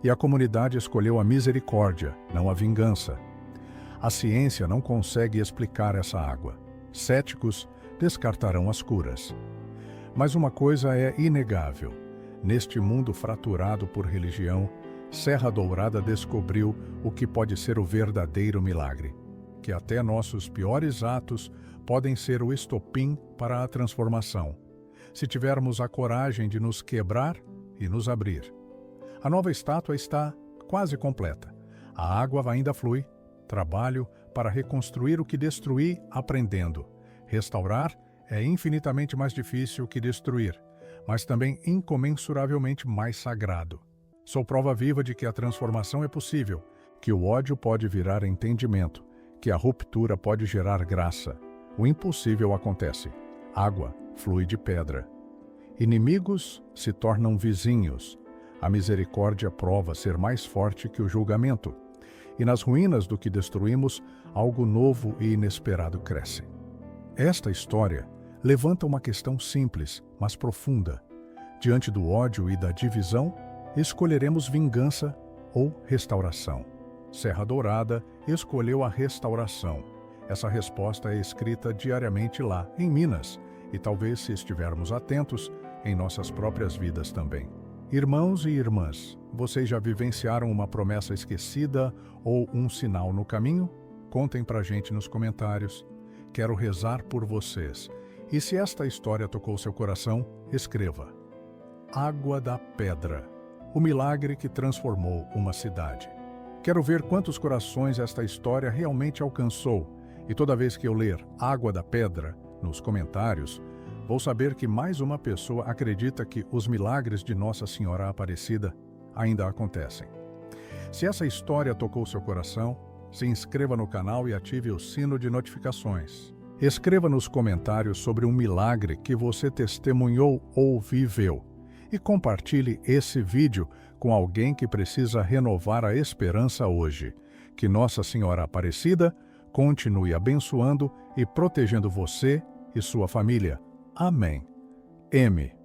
E a comunidade escolheu a misericórdia, não a vingança. A ciência não consegue explicar essa água. Céticos descartarão as curas. Mas uma coisa é inegável. Neste mundo fraturado por religião, Serra Dourada descobriu o que pode ser o verdadeiro milagre, que até nossos piores atos podem ser o estopim para a transformação, se tivermos a coragem de nos quebrar e nos abrir. A nova estátua está quase completa. A água ainda flui. Trabalho para reconstruir o que destruí aprendendo. Restaurar é infinitamente mais difícil que destruir, mas também incomensuravelmente mais sagrado. Sou prova viva de que a transformação é possível, que o ódio pode virar entendimento, que a ruptura pode gerar graça. O impossível acontece. Água flui de pedra. Inimigos se tornam vizinhos. A misericórdia prova ser mais forte que o julgamento. E nas ruínas do que destruímos, algo novo e inesperado cresce. Esta história levanta uma questão simples, mas profunda. Diante do ódio e da divisão, escolheremos vingança ou restauração. Serra Dourada escolheu a restauração. Essa resposta é escrita diariamente lá, em Minas, e talvez, se estivermos atentos, em nossas próprias vidas também. Irmãos e irmãs, vocês já vivenciaram uma promessa esquecida ou um sinal no caminho? Contem pra gente nos comentários. Quero rezar por vocês. E se esta história tocou seu coração, escreva. Água da Pedra, o milagre que transformou uma cidade. Quero ver quantos corações esta história realmente alcançou. E toda vez que eu ler Água da Pedra nos comentários, vou saber que mais uma pessoa acredita que os milagres de Nossa Senhora Aparecida ainda acontecem. Se essa história tocou seu coração, se inscreva no canal e ative o sino de notificações. Escreva nos comentários sobre um milagre que você testemunhou ou viveu. E compartilhe esse vídeo com alguém que precisa renovar a esperança hoje. Que Nossa Senhora Aparecida continue abençoando e protegendo você e sua família. Amém. M.